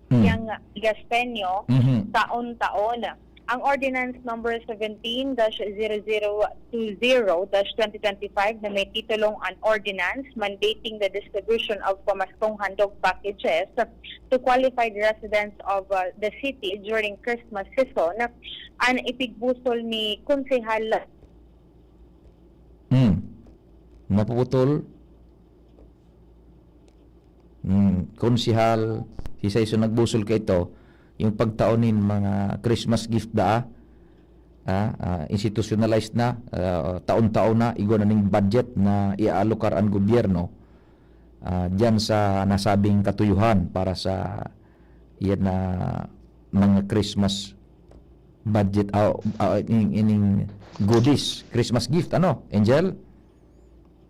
yang gaspenyo taon-taon. Ang Ordinance Number 17-0020-2025 na may titulong An Ordinance mandating the distribution of pamaskong handog packages to qualified residents of the city during Christmas season ang ipigbusol ni Konsehal Mapuputol. Konsehal, isa iso nagbusol ka ito, yung pagtaonin mga Christmas gift institutionalized na, taon-taon na, igo na ning budget na iaalokar ang gobyerno dyan sa nasabing katuyuhan para sa yan na mga Christmas budget, ining goodies, Christmas gift, Angel?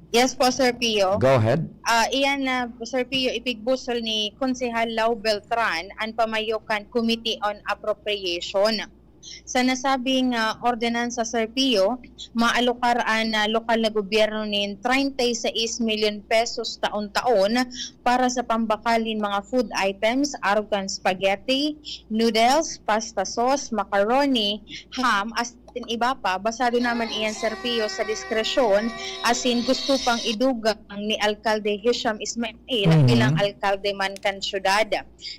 Yes po, Sir Pio. Go ahead. Iyan na, Sir Pio, ipigbusol ni Konsehal Lau Beltran ang Pamayokan Committee on Appropriation. Sa nasabing ordinansa, Sir Pio, maalokar ang lokal na gobyerno nin 36 million pesos taon-taon para sa pambakalin mga food items, arugan spaghetti, noodles, pasta sauce, macaroni, ham, as iba pa, basado naman iyan, Sir Pio, sa diskresyon, asin gusto pang idugang ni Alcalde Hisham Ismail bilang alkalde man kan syudad.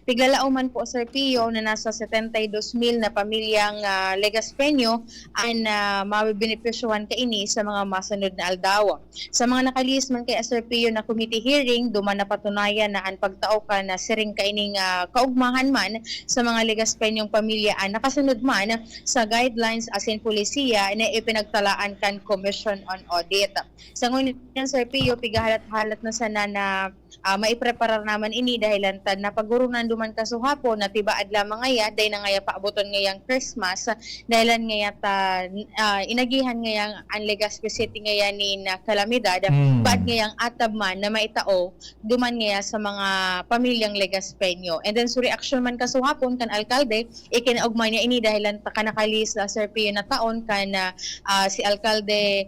Piglalauman po, Sir Pio, na nasa 72,000 na pamilyang Legaspeño ang mabibenepisyohan kaini sa mga masunod na aldaw. Sa mga nakalis man kay Sir Pio na committee hearing, duman na patunayan na ang pagtaokan na siring kaining kaugmahan man sa mga Legaspeñong pamilya nakasunod man sa guidelines asin polisiya na ipinagtalaan kan Commission on Audit. Sa ngunit yan, Sir Pio, pigahalat-halat na sana na maipreparar naman ini dahil tad na pagurunan duman kasuhapo na tibaad lamang ngaya dahil na ngaya paaboton ngayang Christmas dahilan ngaya inagihan ngayang ang Legazpi City ngaya ni kalamidad baad ngayang atab man na maitao duman ngaya sa mga pamilyang Legaspeño. And then so reaction man kasuhapon kan alkalde ikinaugmay niya ini dahilan takanakalis Sir Pio na taon kan si alkalde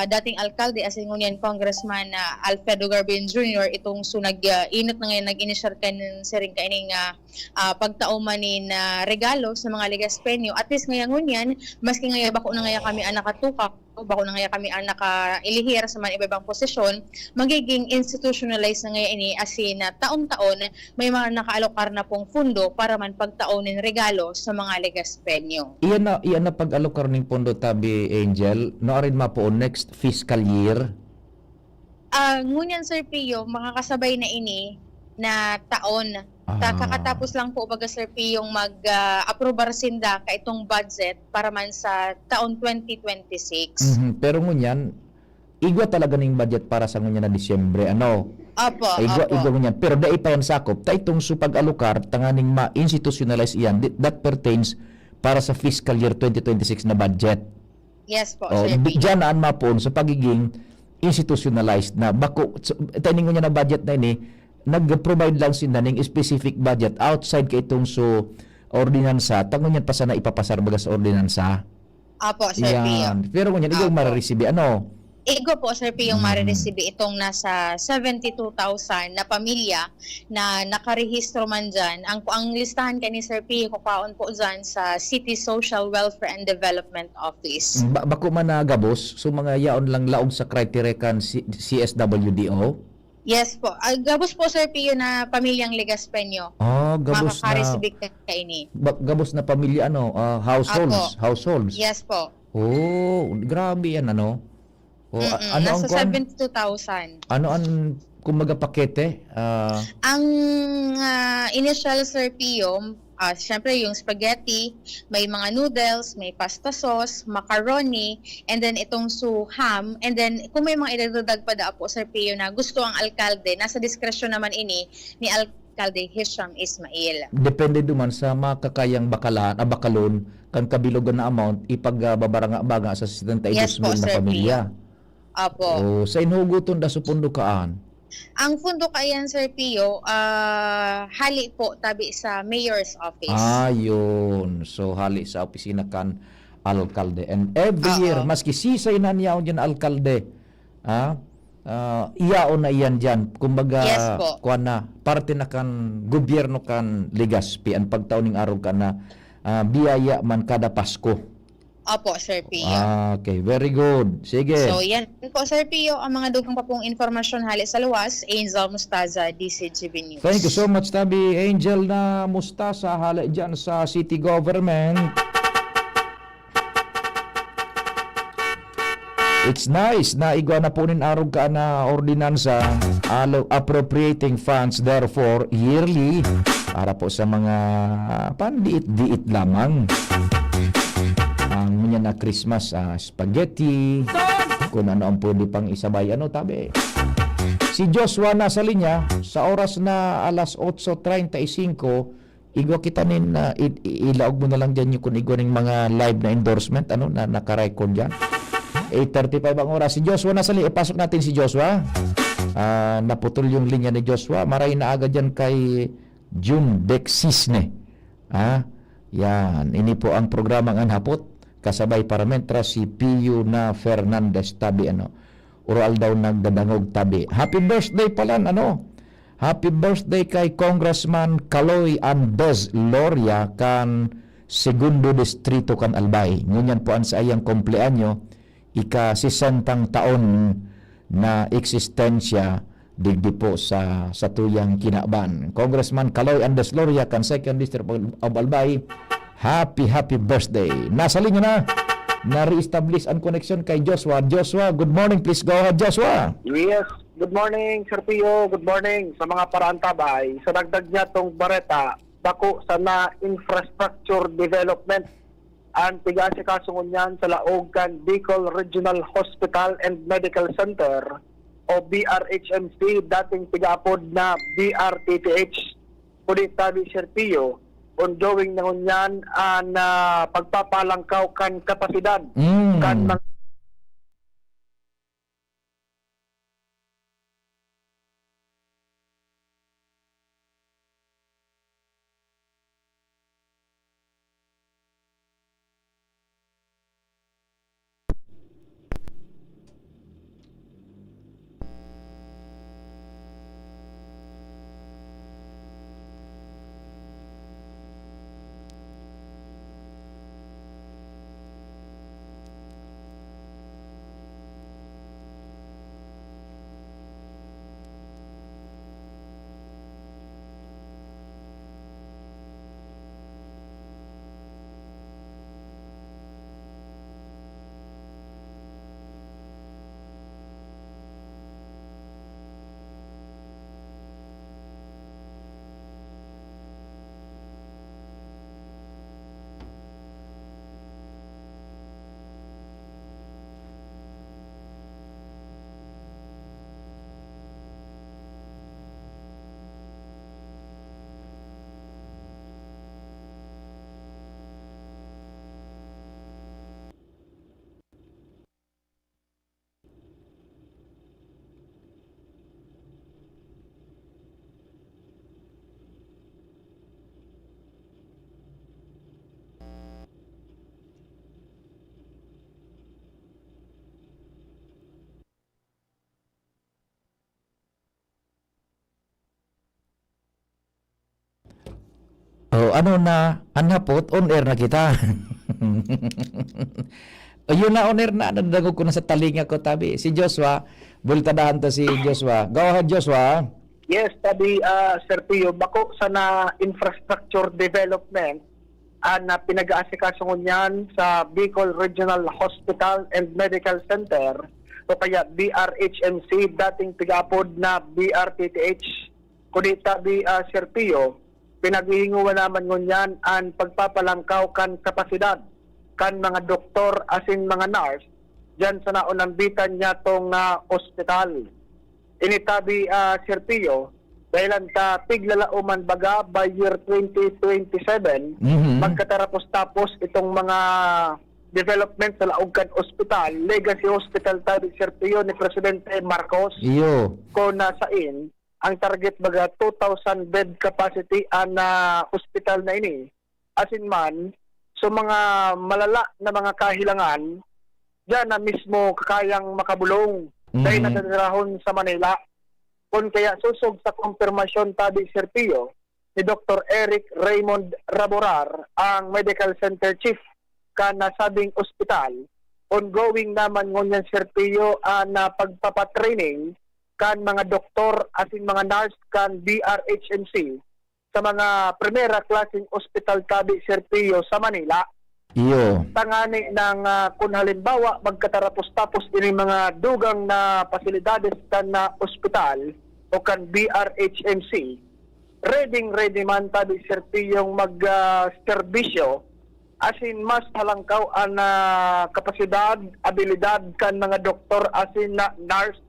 dating alkalde asin ngunyan Congressman Alfredo Garbin Jr. itong so nag-inot na ngayon, nag-initial ka ng siring kaining pagtaumanin na regalo sa mga Legaspeño. At least ngayon ngunyan, maski ngayon bako na ngayon kami ang nakatuka, bako na ngayon kami ang nakailihir sa mga iba-ibang posisyon, magiging institutionalized na ngayon ini asin na taon-taon may mga nakaalokar na pong fundo para man pagtaunin regalo sa mga Legaspeño. Iyan na pag-alokar ng pondo, tabi Angel, noorin po next fiscal year. Ngunyan, Sir Pio, makakasabay na ini na taon. Kakatapos lang po baga, Sir Pio, yung mag-aprobar sinda ka itong budget para man sa taon 2026. Pero ngunyan, igwa talaga ng budget para sa ngunyan na Disyembre. Opo. Igwa ngunyan. Pero dai pa yan sakop. Ta itong supag-alokar, tanganing ma-institutionalize iyan. That pertains para sa fiscal year 2026 na budget. Yes po, Sir Pio. Diyan naan mapon sa pagiging institutionalized na bako taning niya na budget na ini nag-provide lang sila ng specific budget outside kay itong so ordinansa tangon yan pa sana ipapasar baga sa ordinansa. Apo, Sir Pio. Pero kung yan ikaw marireceive Igo po, Sir Pio, yung marireceive itong nasa 72,000 na pamilya na nakarehistro man dyan. Ang listahan ka ni Sir Pio, kukaon po dyan sa City Social Welfare and Development Office. Bako man na gabos, so mga yaon lang laog sa criteria kan CSWDO? Yes po. Gabos po, Sir Pio, na pamilyang Legaspeño. Gabos na. Makakareceive ka ini. Gabos na pamilya, households? Households? Yes po. Grabe yan, nasa 72,000. Ano ang kumbaga pakete? Ang initial, Sir Pio, syempre yung spaghetti, may mga noodles, may pasta sauce, macaroni, and then itong ham, and then kung may mga idagdag pa po, Sir Pio, na gusto ang alkalde, nasa diskresyon naman ini ni Alkalde Hisham Ismail. Depende duman sa makakayang bakalon kan kabilogan na amount ipagbabaranga-baga sa 72,000 na pamilya. Apo. Sa inhuguton da supundo kaan? Ang fundo kayan, Sir Pio, hali po tabi sa Mayor's Office. Yun. So hali sa opisina kan alkalde. And every year, maski sisay na niya dyan alkalde, iyaon na iyan dyan. Kumbaga, yes po. Parte na kan gobyerno kan Legazpi, ang pagtauning araw ka na biyaya man kada Pasko. Opo, Sir Pio. Okay, very good. Sige. So, yan po, Sir Pio, ang mga dugang pa pong informasyon hali sa luwas, Angel Mustaza, DCGB News. Thank you so much, Tabi Angel na Mustasa, hala dyan sa city government. It's nice na igwa na po nin arog ka na ordinansa appropriating funds therefore yearly para po sa mga pandiit-diit lamang. Ang mga na Christmas spaghetti, kung ano ang pwede pang isabay, Tabi. Si Joshua nasa linya sa oras na alas 8:35, igwa kita nin ilaog mo na lang dyan yung kung igwa ng mga live na endorsement, na naka-record dyan. 8:35 ang oras. Si Joshua nasa linya. Ipasok natin si Joshua. Naputol yung linya ni Joshua. Maray na agad dyan kay June Dexisne. Yan. Ini po ang programang Anhapot. Kasabay paramentra si Pio na Fernandez, Tabi, oral daw nagdadangog, Tabi. Happy birthday pala, Happy birthday kay Congressman Kaloy Andez Loria kan Segundo Distrito kan Albay. Ngunyan po ang sa iyang kompleanyo, ika-60 taon na eksistensya digdi po sa tuyang kinaban. Congressman Kaloy Andez Loria kan Second District of Albay, happy birthday. Nasa linya na re-establish ang connection kay Joshua. Joshua, good morning. Please go ahead, Joshua. Yes, good morning, Sir Pio. Good morning sa mga paraantabay. Sa dagdag niya tong Bareta, dako sa na infrastructure development ang tigasikasungon niyan sa Laogan Bicol Regional Hospital and Medical Center o BRHMC, dating tigapod na BRTTH. Kundi tabi, Sir Pio, ongoing na ngunyan na pagpapalangkaw kan kapasidad kan mga Anhapot, on air na kita. Yun na, on air na. Nadagog ko na sa talinga ko, Tabi. Si Joshua, bultadahan to si Joshua. Go ahead, Joshua. Yes, Tabi, Sir Pio, bako sa na infrastructure development na pinag-aasikasungon niyan sa Bicol Regional Hospital and Medical Center o kaya BRHMC, dating tigapod na BRTTH. Kundi Tabi, Sir Pio, pinaghihinguan naman ngunyan ang pagpapalangkaw kan kapasidad kan mga doktor asing mga nurse dyan sa naunambitan niya tong ospital. Initabi, Sir Pio, dahilan ta tiglalauman baga by year 2027, magkatarapos-tapos itong mga development sa Laogan Hospital, Legacy Hospital, tabi, Sir Pio, ni Presidente Marcos. Iyo. Kung nasain, ang target baga 2,000 bed capacity na hospital na ini. Asin man, so mga malala na mga kahilangan, dyan na mismo kakayang makabulong dahil natatirahon sa Manila. Kung kaya susog sa konfirmasyon tabi, Sir Pio, ni Dr. Eric Raymond Raborar, ang medical center chief kan nasabing ospital. Ongoing naman ngunyan Sir Pio na pagpapatraining kan mga doktor asin mga nurse kan BRHMC sa mga primera klaseng ospital tabi Sir Pio sa Manila. Iyo. Tangani ng kung halimbawa magkatarapos-tapos ini mga dugang na pasilidades kan na ospital o kan BRHMC, ready man tabi Sir Pio yung mag-serbisyo asin mas halangkaw ang kapasidad, abilidad kan mga doktor asin na nurse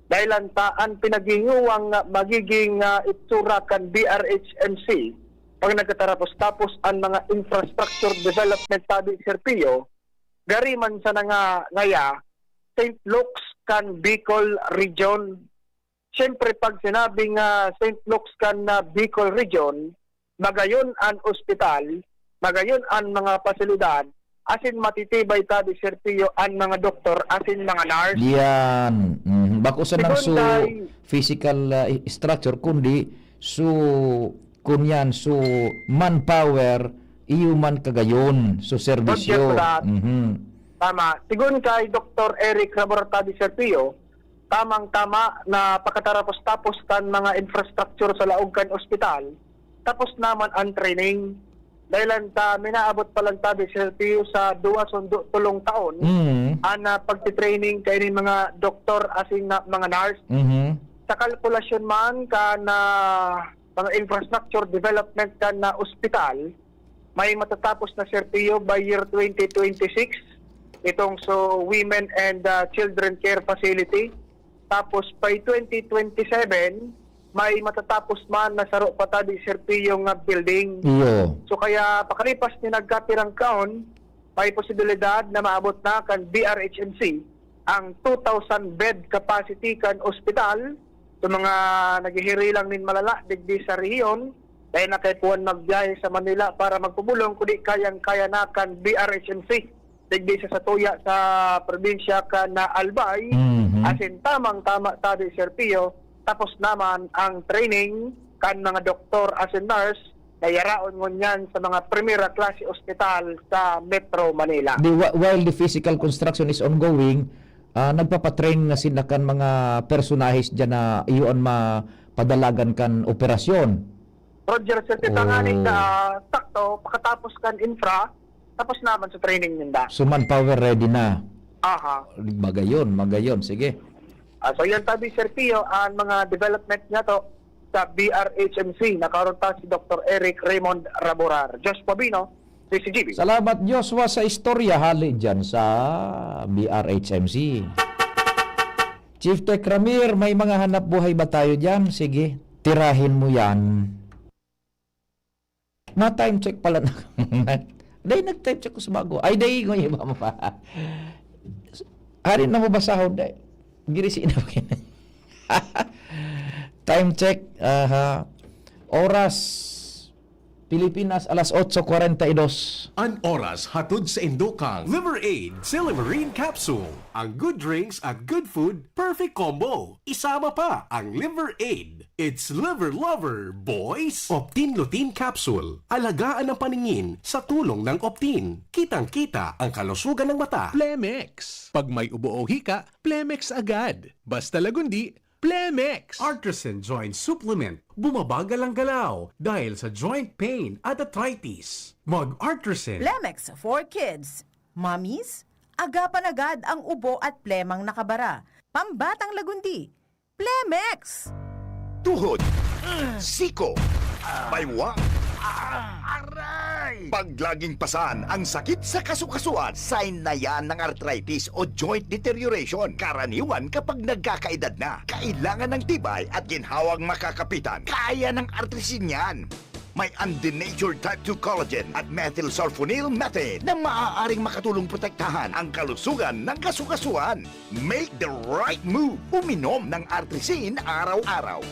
dahil ang pinaginguwang magiging itsura kan BRHMC pag nagkatarapos-tapos ang mga infrastructure development tabi Sir Pio, gari man sa ngaya St. Luke's kan Bicol Region. Siyempre pag sinabing St. Luke's kan Bicol Region, magayon ang ospital, magayon ang mga pasilidad, asin matitibay tabi Sir Pio ang mga doktor, asin mga nurse. Yan. Bako sa nang su Sekundary. physical structure kundi kunyan su manpower iuman kagayon su serbisyo. Roger for that. Tama. Sigun kay Dr. Eric Rabor tabi Sir Pio, tamang-tama na pagkatarapos-tapos kan mga infrastructure sa laog kan ospital, tapos naman ang training. Dahil minaabot pa lang tabi Sir Pio sa 2 taon ana pagtitraining kay ni mga doktor asin na mga nurse. Sa kalkulasyon man ka na mga infrastructure development ka na ospital, may matatapos na Sir Pio by year 2026 itong so women and children care facility. Tapos by 2027 may matatapos man na saro pa tabi Sir Pio yung building. Iyo. So kaya pakalipas ni nagkatirang kaon, may posibilidad na maabot na kan BRHMC ang 2,000 bed capacity kan ospital sa mga naghihiri lang nin malala digdi sa rehiyon dahil na kay puwan magbiyahe sa Manila para magpumulong kundi kayang-kaya na kan BRHMC digdi sa Satuya sa probinsya kan na Albay. Asin tamang-tama tabi Sir Pio, tapos naman ang training kan mga doktor as a nurse na yaraon ngunyan sa mga primera klase ospital sa Metro Manila. While the physical construction is ongoing, nagpapatrain na sila kan mga personahes dyan na iyon mapadalagan kan operasyon. Roger, sa titanganin na sakto, pakatapos kan infra, tapos naman sa training ninda. So manpower ready na. Aha. Magayon. Sige. So yan tabi Sir Pio, ang mga development niya to sa BRHMC. Nakaroon ta si Dr. Eric Raymond Raborar. Josh Pabino, DCGB. Salamat Joshua sa istorya hali dyan sa BRHMC. Chief Tech Ramir, may mga hanap buhay ba tayo dyan? Sige, tirahin mo yan. Na-time check pala na. Day, nag-time check ko sa bago. Ay, day, ngayon ba mo pa? Harin na mo basahon, day. Girisi na ba time check. Oras Pilipinas alas 8:42. An oras hatod sa Indokang Liver Aid Silimarine Capsule. Ang good drinks at good food, perfect combo. Isama pa ang Liver Aid. It's liver lover, boys! Optin Lutein Capsule. Alagaan ang paningin sa tulong ng Optin. Kitang-kita ang kalusugan ng mata. Plemex. Pag may ubo o hika, Plemex agad. Basta lagundi, Plemex. Artisan Joint Supplement. Bumabagal ang galaw dahil sa joint pain at arthritis. Mag-Artisan. Plemex for kids. Mommies, agapan agad ang ubo at plemang nakabara. Pambatang lagundi. Plemex! Tuhod, siko, baywang, aray! Pag laging pasan ang sakit sa kasukasuan, sign na yan ng arthritis o joint deterioration. Karaniwan kapag nagkakaedad na. Kailangan ng tibay at ginhawang makakapitan. Kaya ng artrisin yan. May undenatured type 2 collagen at methylsulfonyl methane na maaaring makatulong protektahan ang kalusugan ng kasukasuan. Make the right move. Uminom ng artrisin araw-araw.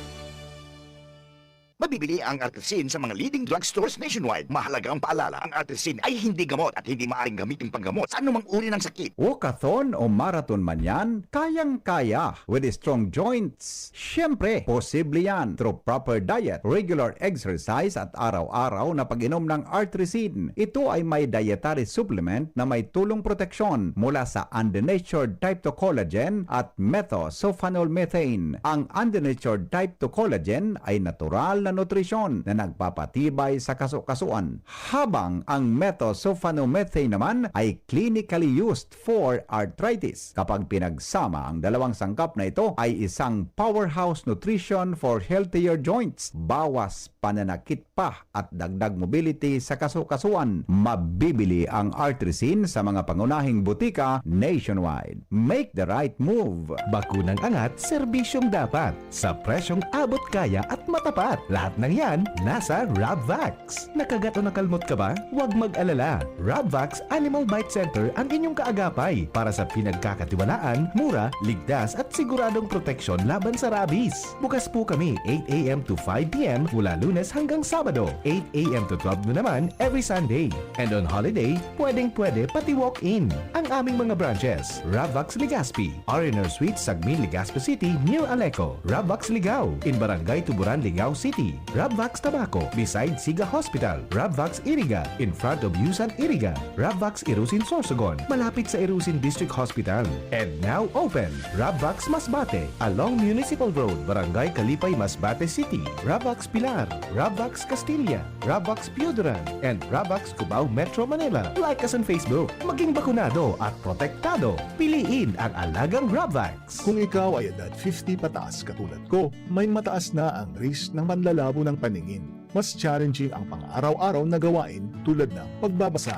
Mabibili ang Artesin sa mga leading drugstores nationwide. Mahalagang paalala, ang Artesin ay hindi gamot at hindi maaaring gamitin panggamot sa anumang uri ng sakit. Walkathon o marathon man yan, kayang-kaya with strong joints. Siyempre, posible yan through proper diet, regular exercise at araw-araw na pag-inom ng Artesin. Ito ay may dietary supplement na may tulong proteksyon mula sa undenatured type 2 collagen at methylsulfonylmethane. Ang undenatured type 2 collagen ay natural na nutrisyon na nagpapatibay sa kaso-kasuan, habang ang methylsulfonylmethane naman ay clinically used for arthritis. Kapag pinagsama ang dalawang sangkap na ito ay isang powerhouse nutrition for healthier joints, bawas pananakit pa at dagdag mobility sa kaso-kasuan. Mabibili ang Artesin sa mga pangunahing butika nationwide. Make the right move. Bakunang angat, serbisyong dapat. Sa presyong abot kaya at matapat. Lahat ng yan, nasa Rabvax. Nakagat o nakalmot ka ba? Huwag mag-alala. Rabvax Animal Bite Center ang inyong kaagapay para sa pinagkakatiwalaan, mura, ligtas at siguradong proteksyon laban sa rabies. Bukas po kami 8 a.m. to 5 p.m. mula Lunes hanggang Sabado, 8 a.m. to 12 noon naman every Sunday. And on holiday, pwedeng-pwede pati walk-in. Ang aming mga branches, Rabvax Legazpi, R&R Suite, Sagmin, Legazpi City, near Aleco. Rabvax Ligao, in Barangay Tuburan, Ligao City. Rabvax Tabaco, beside Siga Hospital. Rabvax Iriga, in front of Yusan Iriga. Rabvax Irusin Sorsogon, malapit sa Irusin District Hospital. And now open, Rabvax Masbate, along Municipal Road, Barangay Kalipay, Masbate City. Rabvax Pilar, Rabvax Castilla, Rabvax Piudaran, and Rabvax Cubao Metro Manila. Like us on Facebook. Maging bakunado at protektado. Piliin ang alagang Rabvax. Kung ikaw ay edad 50 pataas katulad ko, may mataas na ang risk ng panlalabo ng paningin. Mas challenging ang pang-araw-araw na gawain tulad ng pagbabasa,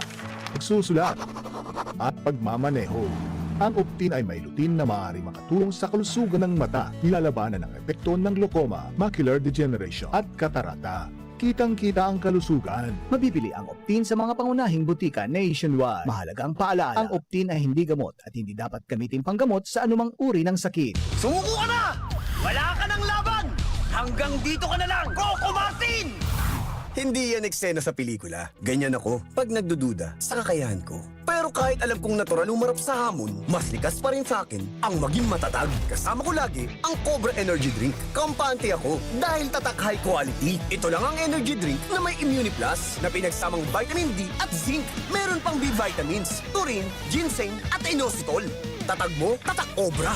pagsusulat, at pagmamaneho. Ang Optin ay may lutin na maaari makatulong sa kalusugan ng mata, nilalabanan ng epekto ng glaucoma, macular degeneration at katarata. Kitang-kita ang kalusugan. Mabibili ang Optin sa mga pangunahing butika nationwide. Mahalagang paalala, ang Optin ay hindi gamot at hindi dapat gamitin panggamot sa anumang uri ng sakit. Sumuko ka na! Wala ka ng laban! Hanggang dito ka na lang! Coco Martin! Hindi yan eksena sa pelikula. Ganyan ako pag nagdududa sa kakayahan ko. Pero kahit alam kong natural umarap sa hamon, mas likas pa rin sa akin ang maging matatag. Kasama ko lagi ang Cobra Energy Drink. Kampante ako dahil tatak high quality. Ito lang ang energy drink na may Immuniplus na pinagsamang vitamin D at zinc. Meron pang B vitamins, taurine, ginseng at inositol. Tatag mo, tatak Cobra.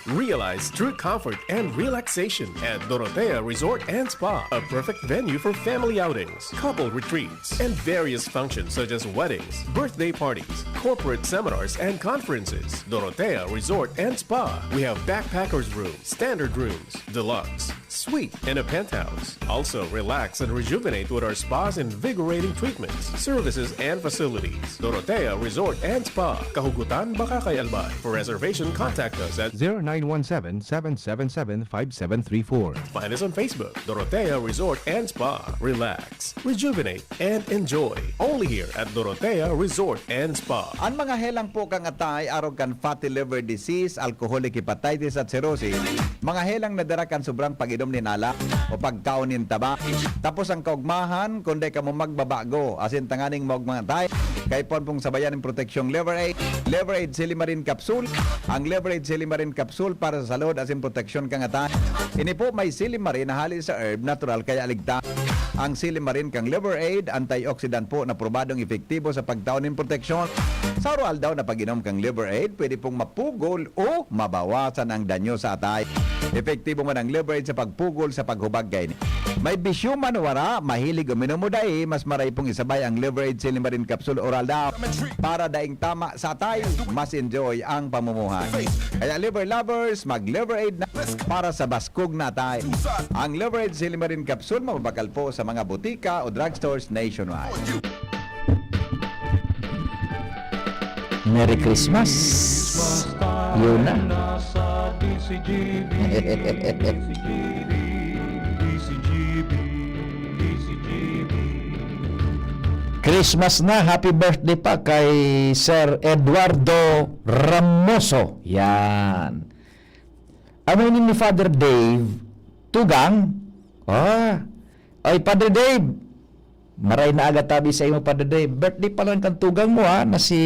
Realize true comfort and relaxation at Dorotea Resort and Spa, a perfect venue for family outings, couple retreats, and various functions such as weddings, birthday parties, corporate seminars, and conferences. Dorotea Resort and Spa. We have backpackers rooms, standard rooms, deluxe, suite, and a penthouse. Also, relax and rejuvenate with our spa's invigorating treatments, services, and facilities. Dorotea Resort and Spa, Kahugutan, Bakakay, Albay. For reservation, contact us at 0917-777-5734. Find us on Facebook, Dorotea Resort and Spa. Relax, rejuvenate, and enjoy. Only here at Dorotea Resort and Spa. Ang mga helang po kang atay, arog kan fatty liver disease, alcoholic hepatitis at cirrhosis, mga helang nadara kan sobrang pag-inom ni nala o pagkaon nin taba. Tapos ang kaugmahan, kundi ka mo magbabago, asin tanganing mo mga atay, kay pong sabayan ng proteksyong Liver Aid. Liver Aid Silimarin Capsule. Ang Liver Aid Silimarin Capsule para sa salud asin proteksyon kang atay. Ini po may silimarin na hali sa herb, natural kaya aligta. Ang silimarin kang Liver Aid, antioxidant po na probadong epektibo sa pagtaon ng proteksyon. Sa oral daw na pag-inom kang Liver Aid, pwede pong mapugol o mabawasan ang danyo sa atay. Epektibo man ang Liver Aid sa pagpugol sa paghubag kay ni. May bisyo man wara, mahilig uminom mo dai, mas maray pong isabay ang Liver Aid Silimarin Capsule oral daw para daing tama sa atay, mas enjoy ang pamumuhay. Kaya liver lovers, mag-Liver Aid na para sa baskog na atay. Ang Liver Aid Silimarin Capsule mababakal po sa mga butika o drugstores nationwide. Merry Christmas. Yun na. Christmas na. Happy birthday pa kay Sir Eduardo Ramoso. Yan. Aminin ni Father Dave, tugang Ay, Padre Dave, maray na aga tabi sa imo, Padre Dave. Birthday pa lang kang tugang mo, na si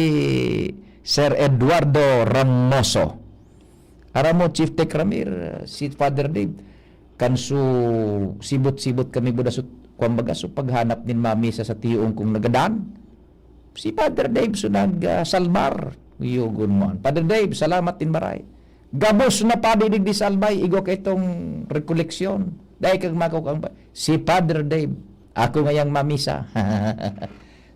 Sir Eduardo Ramoso. Aram mo, Chief Tech Ramir, si Father Dave, kanso sibot-sibot kami buda so, kumbaga, so paghanap nin mami sa tiyoong kung nagadaan. Si Father Dave, so nag-salmar. Yugon mo. Padre Dave, salamat din maray. Gabos na padidig di salbay, igo ka itong rekoleksyon. Dahil kang makukang si Father Dave, ako ngayang mamisa.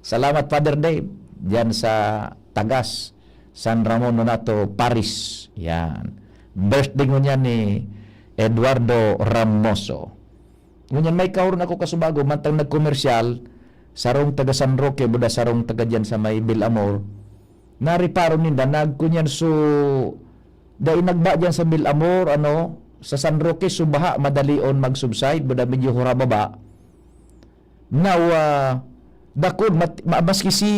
Salamat, Father Dave, diyan sa Tagas, San Ramon Nonato, Paris. Yan. Birthday mo niya ni Eduardo Ramoso. Ngunyan may kauron ako kasubago, mantang nagkomersyal, sarong taga San Roque, buda sarong taga dyan sa may Bilamor, nariparo ninda, nagkunyan so, dahil nagba dyan sa Bilamor, sa San Roque, subaha, madalion mag-subside, buda medyo hurababa. Now, dakod, maski si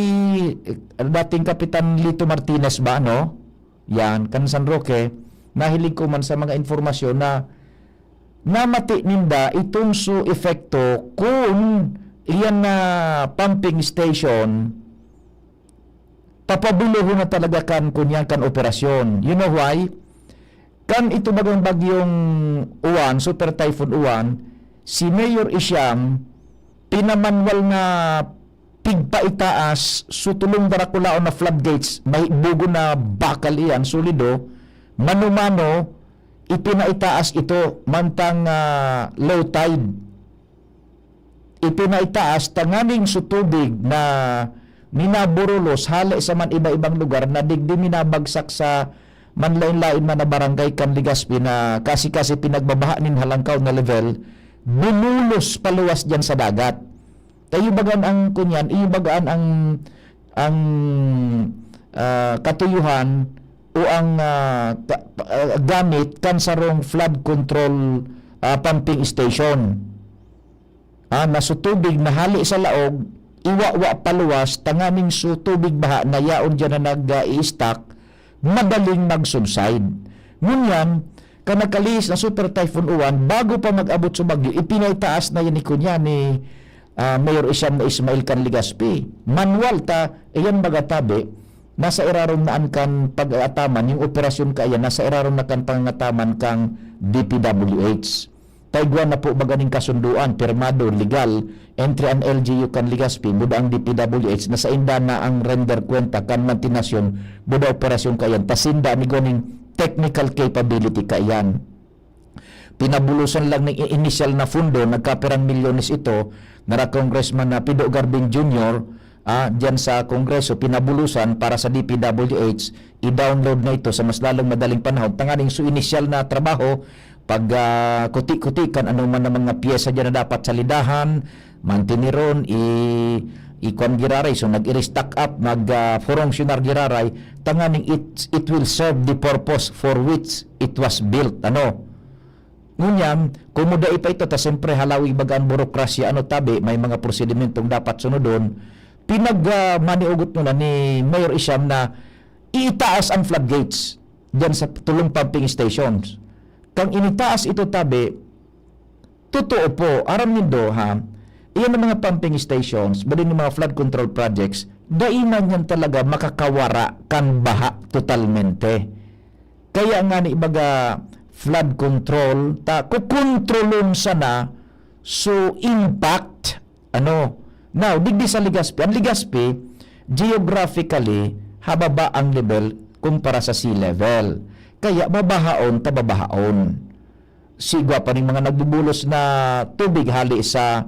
dating Kapitan Lito Martinez ba, yan, kan San Roque, nahilig ko man sa mga informasyon na namati ninda itong so efekto kung iyan na pumping station papabulo na talaga kan kunyan kan operasyon. You know why? Kan ito bagyong Uwan, Super Typhoon Uwan, si Mayor Isyam pinamanwal na pigpaitaas sutulong darakulaon na floodgates, may bugo na bakal iyan, solido, mano-mano, ipinaitaas ito mantang low tide. Ipinaitaas tanganing sutubig na minaburulos hali sa man iba-ibang lugar na digdi minabagsak sa manlain-lain man na barangay kan Legazpi na kasi pinagbabaha nin halangkaw na level, bumulos paluwas dyan sa dagat. Tayo bagaan ang kunyan, iyo bagaan ang katuyuhan o ang gamit kan sarong flood control pumping station. Nasutubig na hali sa laog, iwa-wa paluwas, tanganing sutubig baha na yaon dyan na nag-i-stack, madaling mag-subside. Ngunyan, kanakalis na Super Typhoon Uwan, bago pa mag-abot sa bagyo, ipinaitaas na yan ni kunya ni Mayor Isyam na Ismail kan Legazpi. Manual ta, iyan magatabi, nasa irarom naan kan pag-ataman, yung operasyon kaya, nasa irarom na kan pangataman kang DPWH. Taigwan na po baganing kasunduan, pirmado, legal, entry an LGU kan Legazpi, buda ang DPWH, nasa inda na ang render kwenta kan mantinasyon, buda operasyon kayan, tasinda ni goning technical capability kayan. Pinabulusan lang ng initial na fundo, nagkapirang milyones ito, nara Congressman na Pido Garbin Jr., dyan sa Kongreso, pinabulusan para sa DPWH, i-download na ito sa mas lalong madaling panahon. Tanganing so initial na trabaho, pag kuti-kutikan ano man na mga piyesa dyan na dapat salidahan, mantiniron, ikon giraray, so nag-i-restock up, mag-funksyonar giraray, tanganing it will serve the purpose for which it was built. Ngunyan, kumuda ipa ito, ta siyempre halawi bagaan burokrasya, tabi, may mga prosedimentong dapat sunodon, maniugot mo na ni Mayor Isyam na itaas ang floodgates dyan sa tulong pumping stations. Kang initaas ito tabi, totoo po, aram nindo iyan ang mga pumping stations, bali ng mga flood control projects, dainan yan talaga makakawara kan baha totalmente. Kaya nga ni ibaga flood control, kukontrolon sana so impact, now, digdi sa Legazpi, ang Legazpi, geographically, hababa ang level kumpara sa sea level. Kaya mabahaon, tababahaon. Sigwa pa rin mga nagbubulos na tubig hali sa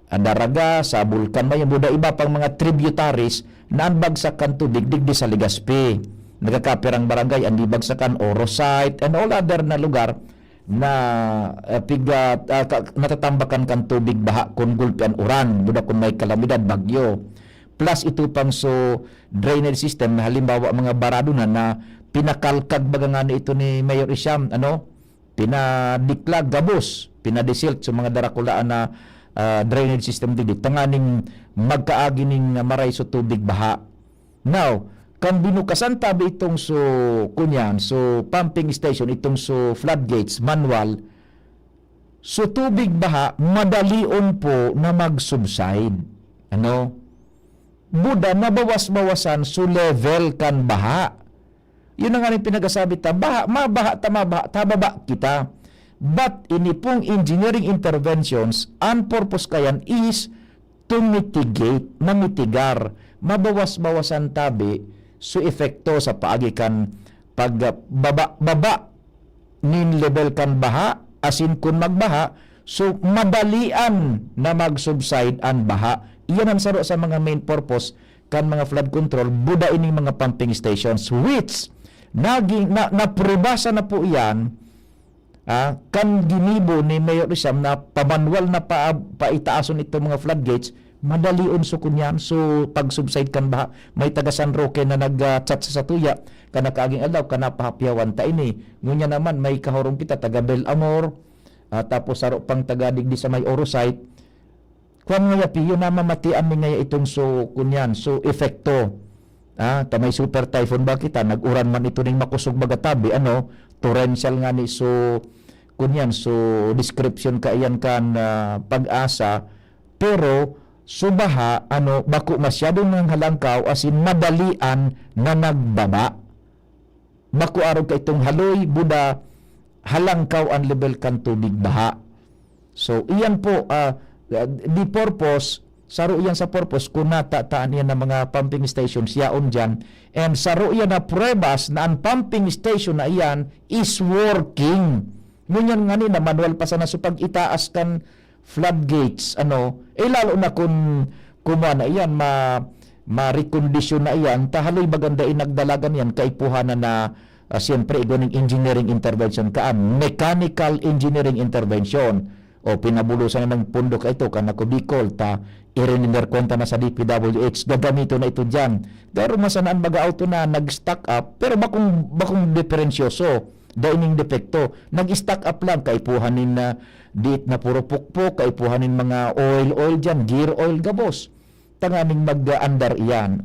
daraga, sa bulkan, may buda iba pang mga tributaries na ang bagsakan tubig digdi sa Legazpi. Nagkakapirang barangay, ang bagsakan Orosite, and all other na lugar na natatambakan kan tubig baha kung gulpian uran, buda kung may kalamidad, bagyo. Plus ito pang so drainage system na halimbawa mga barado na pinakalkag baga nga ito ni Mayor Isyam, pinadiklag gabos, pinadisilt sa mga darakulaan na drainage system dito, tanganing magkaagi ning maray so tubig baha. Now, kan binukasan tabi itong so pumping station, itong so floodgates, manual, So tubig baha, madalion po na mag-subside. Ano? Buda, mabawas-bawasan so level kan baha. Yun ang nga pinagasabi ta, mabaha, tababa kita. But ini pong engineering interventions, ang purpose kayan is to mitigate, mamitigar, mabawas-bawasan tabi, so efekto sa paagikan pagbaba nin level kan baha, asin kun magbaha, so madalian na mag-subside ang baha. Iyan ang saro sa mga main purpose kan mga flood control, buda ining mga pumping stations, which napribasa na po iyan kan ginibo ni Mayor Rizam na pamanwal na paitaason itong mga floodgates, madalion so kunyan. So pag-subside kan baha, may taga San Roque na nag-chat sa Satuya, kana kaaging alaw, kana pahapyawan ta ini. Ngunya naman, may kahorong kita, taga Belamor, tapos saro pang taga digdi sa may Orosite. Kung nga piyo na mamatian mi nga itong so kunyan, so efekto. May super typhoon ba kita, nag-uran man ito ning makusog bagatabi, torrential nga ni so kunyan, so description kaiyan kan pag-asa, pero subaha, bako masyadong ng halangkaw, asin madalian na nagbaba. Bako araw ka itong haloy, buda, halangkaw ang level kan tubig baha. So, iyan po, the purpose, saro iyan sa purpose, kung natataan yan ng mga pumping stations, yaon dyan, and saro iyan na pruebas na ang pumping station na iyan is working. Ngunyan nga na manual pa sana so pag itaas kan floodgates, lalo na kung na iyan, ma-recondisyon na iyan, tahaloy baganda inagdalagan yan, kaipuhanan na siyempre iganing engineering intervention kaan, mechanical engineering intervention, o pinabulusan na ng pundo ka ito, kanako Bicol, i-render kwenta na sa DPWH, gagamito na ito dyan. Pero masanaan baga auto na nag-stack up, pero bakong diferensyoso, daining depekto, nag-stack up lang, kaipuhanin na diit na puro pukpok, kaipuhanin mga oil dyan, gear oil gabos, tanganing mag-andar iyan.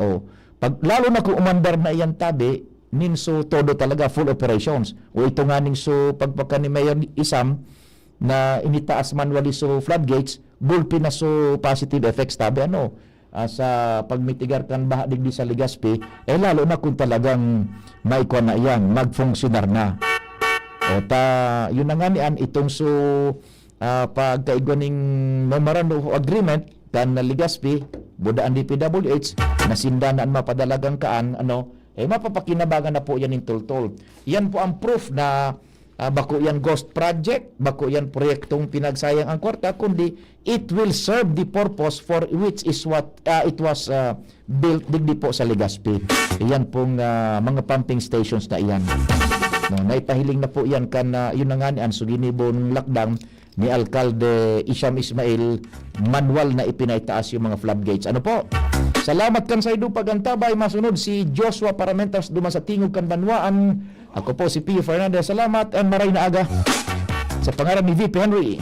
Lalo na kung umandar na iyan tabi, ninso todo talaga full operations. O ito nga ning so pagpaka ni Mayor Isam, na initaas manually so floodgates, gulpi na so positive effects tabi sa pagmitigar kan baha digdi sa Legazpi, lalo na kung talagang maikuha na iyan, magfunksyonar na. Yun na nga niyan, itong so pagkaigwaning memorandum of agreement kan na Legazpi, budaan DPWH, nasindaan mapadalagang kaan, mapapakinabangan na po yan in tol-tol. Yan po ang proof na bako yan ghost project, bako yan proyektong pinagsayang ang kwarta, kundi it will serve the purpose for which is what it was built digdi po sa Legazpi. Yan pong mga pumping stations na iyan. Naipahiling na po yan kan yun na nga niyan, so ginibong lockdown ni Alcalde Isham Ismail, manual na ipinaitaas yung mga floodgates. Salamat kan sa idu pagantabay. Masunod si Joshua Paramentas duman sa tingog kan Banwaan. Ako po si Pio Fernandez. Salamat and maray na aga. Sa pangalan ni VP Henry.